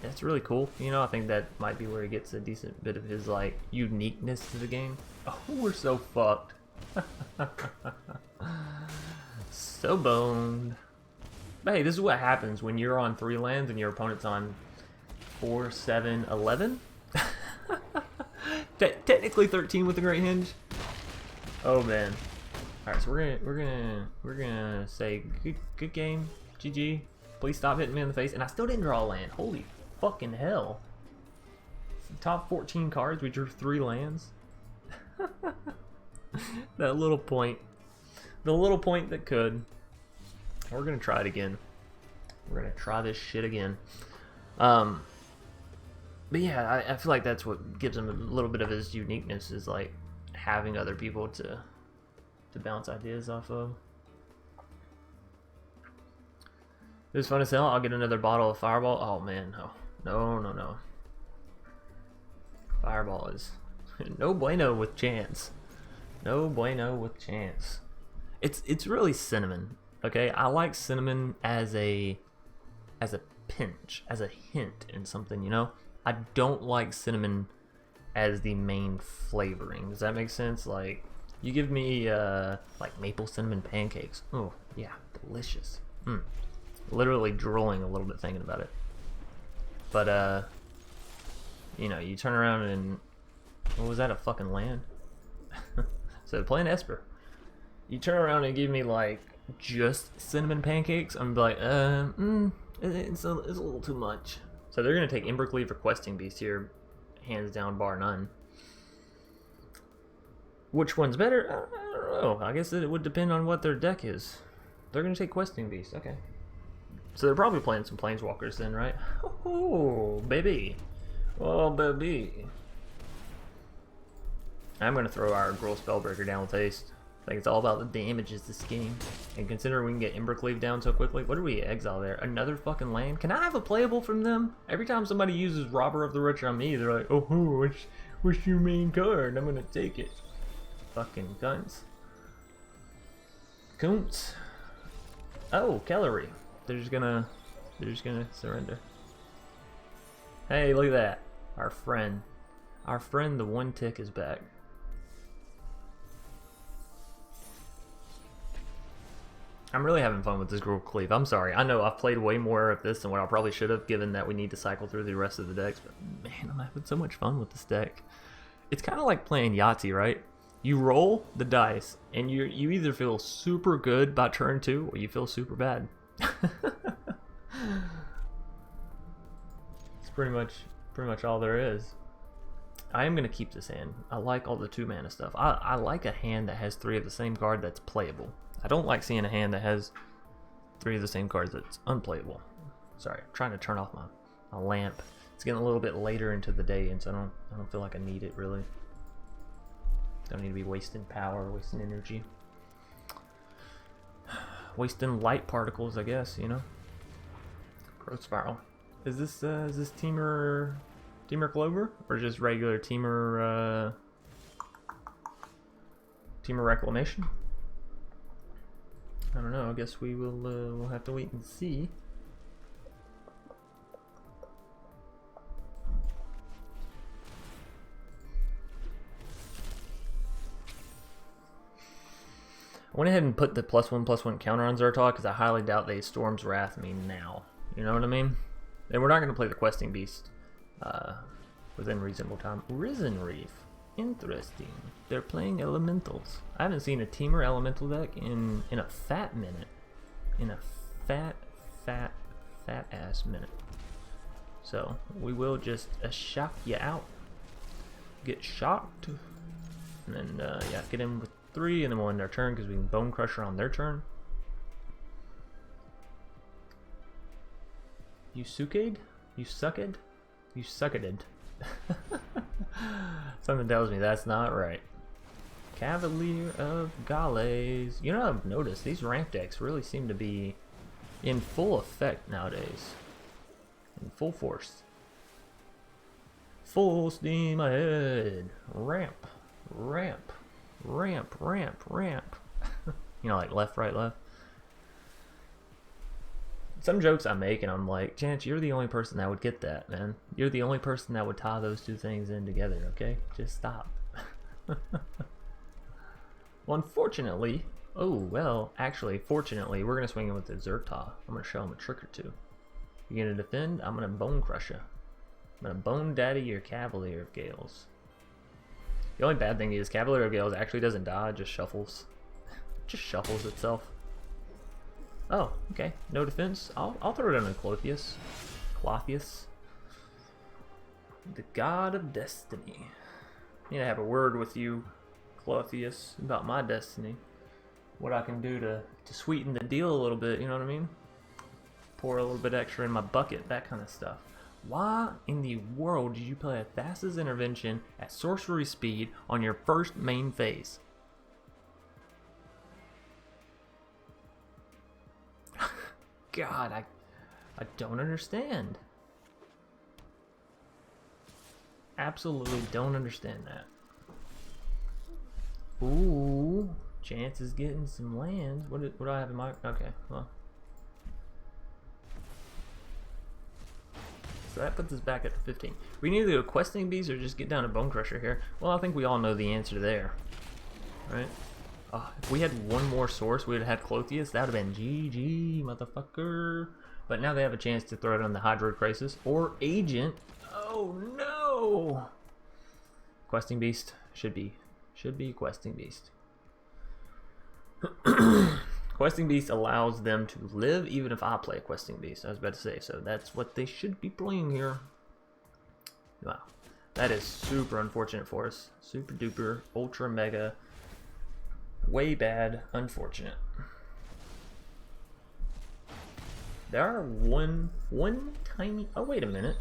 A: that's really cool. You know, I think that might be where he gets a decent bit of his like uniqueness to the game. Oh, we're so fucked. So boned. But hey, this is what happens when you're on 3 lands and your opponent's on 4, 7, 11. Technically 13 with the Great Hinge. Oh man, All right, so we're gonna say good game, GG. Please stop hitting me in the face, and I still didn't draw a land. Holy fucking hell! Top 14 cards, we drew 3 lands. That little point, the little point that could. We're gonna try it again. We're gonna try this shit again. But yeah, I feel like that's what gives him a little bit of his uniqueness, is like having other people to bounce ideas off of. It was fun as hell. I'll get another bottle of Fireball. Oh man, no. Fireball is no bueno with chance. No bueno with chance. It's really cinnamon. Okay, I like cinnamon as a pinch, as a hint in something, you know? I don't like cinnamon as the main flavoring. Does that make sense? Like, you give me like maple cinnamon pancakes. Oh, yeah, delicious. Literally drooling a little bit thinking about it. But you know, you turn around and what was that, a fucking land? So playing Esper. You turn around and give me like just cinnamon pancakes, I'm like, it's a little too much. So they're gonna take Cleave for Questing Beast here, hands down, bar none. Which one's better? I don't know. I guess it would depend on what their deck is. They're gonna take Questing Beast, okay. So they're probably playing some Planeswalkers then, right? Oh, baby. Oh, baby. I'm gonna throw our Gruel Spellbreaker down with haste. I think it's all about the damages this game. And considering we can get Cleave down so quickly, what did we exile there? Another fucking land? Can I have a playable from them? Every time somebody uses Robber of the Rich on me, they're like, oh, what's your main card? I'm gonna take it. Fucking cunts. Coons. Oh, Kellery. They're just gonna surrender. Hey, look at that. Our friend the one tick is back. I'm really having fun with this Gruel Cleave. I'm sorry. I know I've played way more of this than what I probably should have, given that we need to cycle through the rest of the decks. But man, I'm having so much fun with this deck. It's kind of like playing Yahtzee, right? You roll the dice, and you either feel super good by turn 2, or you feel super bad. It's pretty much all there is. I am gonna keep this hand. I like all the 2-mana stuff. I like a hand that has 3 of the same card that's playable. I don't like seeing a hand that has 3 of the same cards that's unplayable. Sorry, I'm trying to turn off my lamp. It's getting a little bit later into the day, and so I don't feel like I need it really. Don't need to be wasting power, wasting energy, wasting light particles, I guess, you know. Growth Spiral. Is this Teamer Clover or just regular Teamer Reclamation? I don't know. I guess we will. We'll have to wait and see. I went ahead and put the +1/+1 counter on Zertal because I highly doubt they Storm's Wrath me now. You know what I mean? And we're not going to play the Questing Beast within reasonable time. Risen Reef. Interesting. They're playing elementals. I haven't seen a Teamer elemental deck in a fat minute. In a fat ass minute. So we will just shock you out. Get shocked. And then yeah, get in with 3 and then we'll end our turn because we can Bone Crusher on their turn. You sucked? You sucked? You sucked. Something tells me that's not right. Cavalier of Gales. You know, I've noticed these ramp decks really seem to be in full effect nowadays. In full force. Full steam ahead. Ramp. Ramp. Ramp. Ramp. Ramp. You know, like left, right, left. Some jokes I make and I'm like, Chance, you're the only person that would get that, man. You're the only person that would tie those 2 things in together, okay? Just stop. Well, unfortunately, oh, well, actually, fortunately, we're going to swing in with the Zertal. I'm going to show him a trick or 2. You're going to defend? I'm going to Bone Crush you. I'm going to Bone Daddy your Cavalier of Gales. The only bad thing is Cavalier of Gales actually doesn't die, it just shuffles. just shuffles itself. Oh, okay. No defense. I'll throw it on a Clothius. Clothius. The god of destiny. Need to have a word with you, Clothius, about my destiny. What I can do to sweeten the deal a little bit, you know what I mean? Pour a little bit extra in my bucket, that kind of stuff. Why in the world did you play a Thassa's Intervention at sorcery speed on your first main phase? God, I don't understand. Absolutely don't understand that. Ooh, Chance is getting some lands. What do I have in my... Okay, well. So that puts us back at the 15. We need to do a questing beast or just get down to Bone Crusher here. Well, I think we all know the answer there. Right? If we had one more source, we would have had Clothius. That would have been GG, motherfucker. But now they have a chance to throw it on the Hydroid Crisis or Agent. Oh no! Questing Beast should be Questing Beast. Questing Beast allows them to live even if I play a Questing Beast. I was about to say, so that's what they should be playing here. Wow, that is super unfortunate for us. Super duper, ultra mega, way bad, unfortunate. There are one tiny... Oh, wait a minute.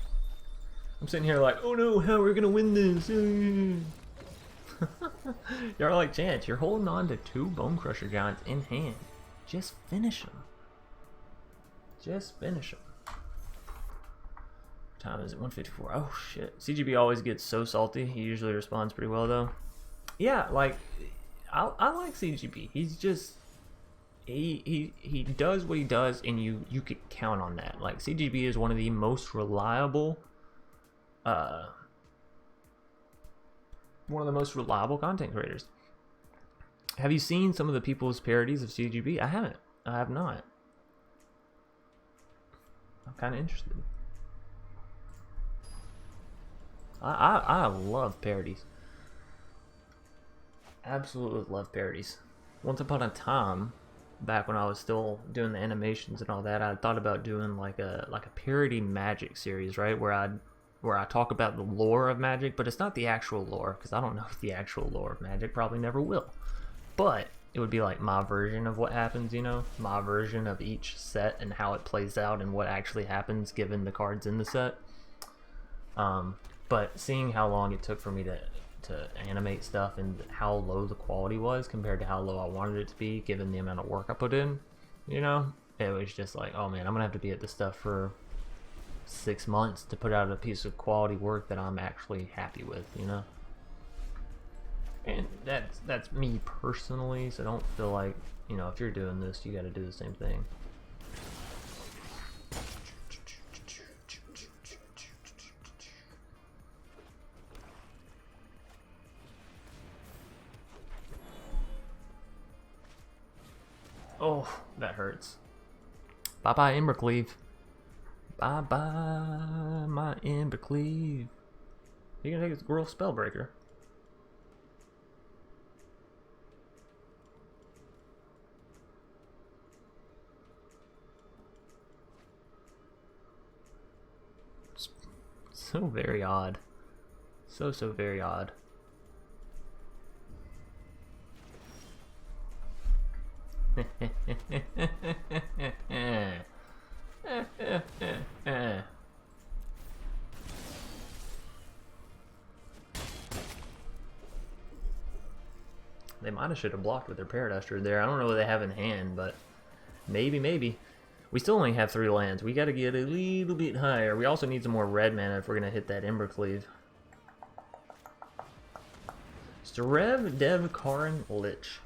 A: I'm sitting here like, oh no, how are we gonna win this? You're like, Chance, you're holding on to 2 Bone Crusher Giants in hand. Just finish them. Just finish them. What time is it? 1:54. Oh shit. CGB always gets so salty. He usually responds pretty well though. Yeah, like, I like CGB. He's just... He does what he does, and you could count on that. Like, CGB is one of the most reliable content creators. Have you seen some of the people's parodies of CGB? I haven't. I have not. I'm kind of interested. I love parodies. Absolutely love parodies. Once upon a time, back when I was still doing the animations and all that, I thought about doing like a parody Magic series, right? Where I talk about the lore of Magic, but it's not the actual lore, because I don't know the actual lore of Magic, probably never will. But it would be like my version of what happens, you know? My version of each set and how it plays out and what actually happens given the cards in the set. But seeing how long it took for me to animate stuff and how low the quality was compared to how low I wanted it to be given the amount of work I put in, you know? It was just like, oh man, I'm gonna have to be at this stuff for 6 months to put out a piece of quality work that I'm actually happy with, you know? And that's me personally, so don't feel like, you know, if you're doing this, you gotta do the same thing. Oh, that hurts. Bye-bye, Embercleave. Bye-bye, my Embercleave. You're gonna take his Gruel Spellbreaker. So very odd. So very odd. They might have should have blocked with their Paraduster there. I don't know what they have in hand, but maybe. We still only have 3 lands. We got to get a little bit higher. We also need some more red mana if we're going to hit that Embercleave. Starev Dev Karin Lich.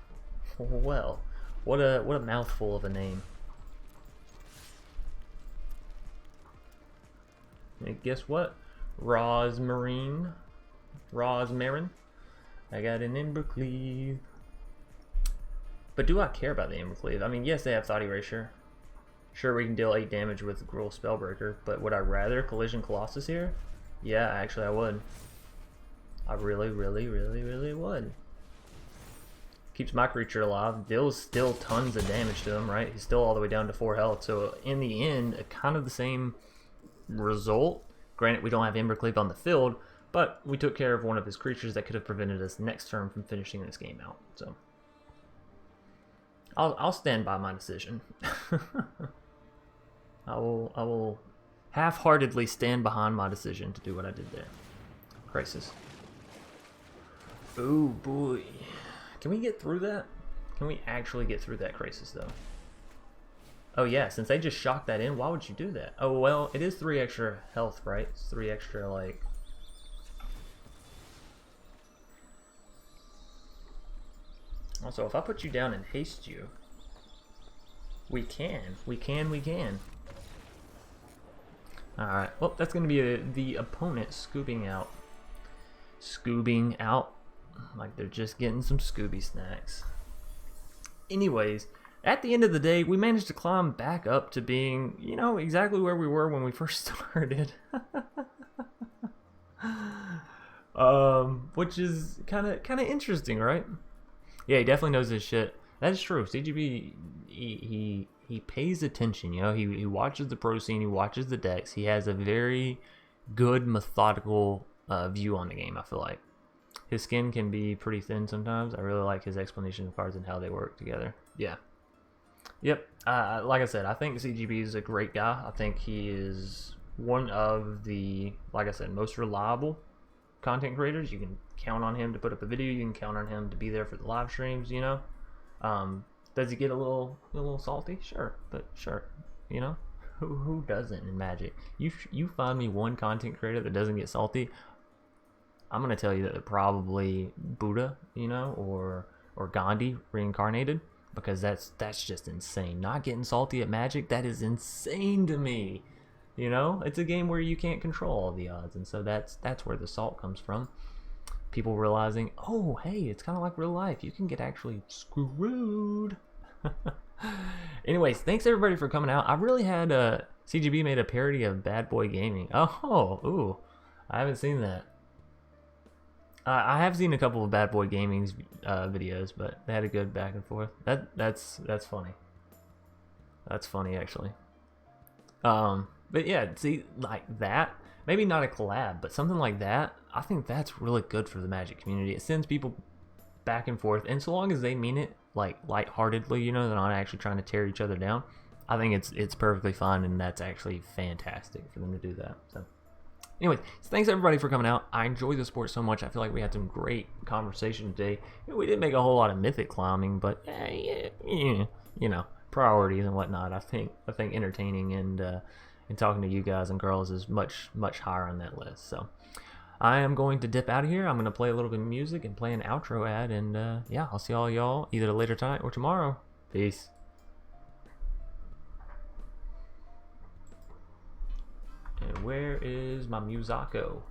A: Well, what a mouthful of a name. And guess what? Rosmarin. I got an Embercleave. But do I care about the Embercleave? I mean, yes, they have Thought Erasure. Sure, we can deal 8 damage with Gruel Spellbreaker, but would I rather Collision Colossus here? Yeah, actually I would. I really would. keeps my creature alive, deals still tons of damage to him, right? He's still all the way down to 4 health. So in the end, kind of the same result. Granted, we don't have Ember Cleave on the field, but we took care of one of his creatures that could have prevented us next turn from finishing this game out. So I'll stand by my decision. I will half-heartedly stand behind my decision to do what I did there. Crisis. Oh boy. Can we get through that? Can we actually get through that crisis though? Oh yeah, since they just shocked that in, why would you do that? Oh well, it is 3 extra health, right? It's 3 extra, like... Also, if I put you down and haste you, we can. Alright, well, that's going to be the opponent scooping out. Scoobing out. Like they're just getting some Scooby snacks. Anyways, at the end of the day, we managed to climb back up to being, you know, exactly where we were when we first started. Which is kind of interesting, right? Yeah, he definitely knows his shit. That is true. CGB, he pays attention, you know. He watches the pro scene, he watches the decks. He has a very good methodical view on the game, I feel like. His skin can be pretty thin sometimes. I really like his explanation of cards and how they work together. Yeah. Yep. Like I said, I think CGB is a great guy. I think he is one of the, like I said, most reliable content creators. You can count on him to put up a video. You can count on him to be there for the live streams, you know. Does he get a little salty? Sure. But sure, you know. Who doesn't in Magic? You find me one content creator that doesn't get salty, I'm gonna tell you that they're probably Buddha, you know, or Gandhi reincarnated, because that's just insane. Not getting salty at Magic, that is insane to me. You know, it's a game where you can't control all the odds, and so that's where the salt comes from. People realizing, oh, hey, it's kind of like real life. You can get actually screwed. Anyways, thanks everybody for coming out. I really had CGB made a parody of Bad Boy Gaming. Oh, ooh, I haven't seen that. I have seen a couple of Bad Boy Gaming's videos, but they had a good back and forth. That's funny. That's funny actually. But yeah, see, like that, maybe not a collab, but something like that, I think that's really good for the Magic community. It sends people back and forth, and so long as they mean it, like, lightheartedly, you know, they're not actually trying to tear each other down, I think it's perfectly fine, and that's actually fantastic for them to do that. So anyways, thanks everybody for coming out. I enjoy the sport so much. I feel like we had some great conversation today. We didn't make a whole lot of mythic climbing, but you know, priorities and whatnot. I think entertaining and talking to you guys and girls is much higher on that list. So I am going to dip out of here. I'm going to play a little bit of music and play an outro ad, and yeah, I'll see all y'all either later tonight or tomorrow. Peace. And where is my Musako?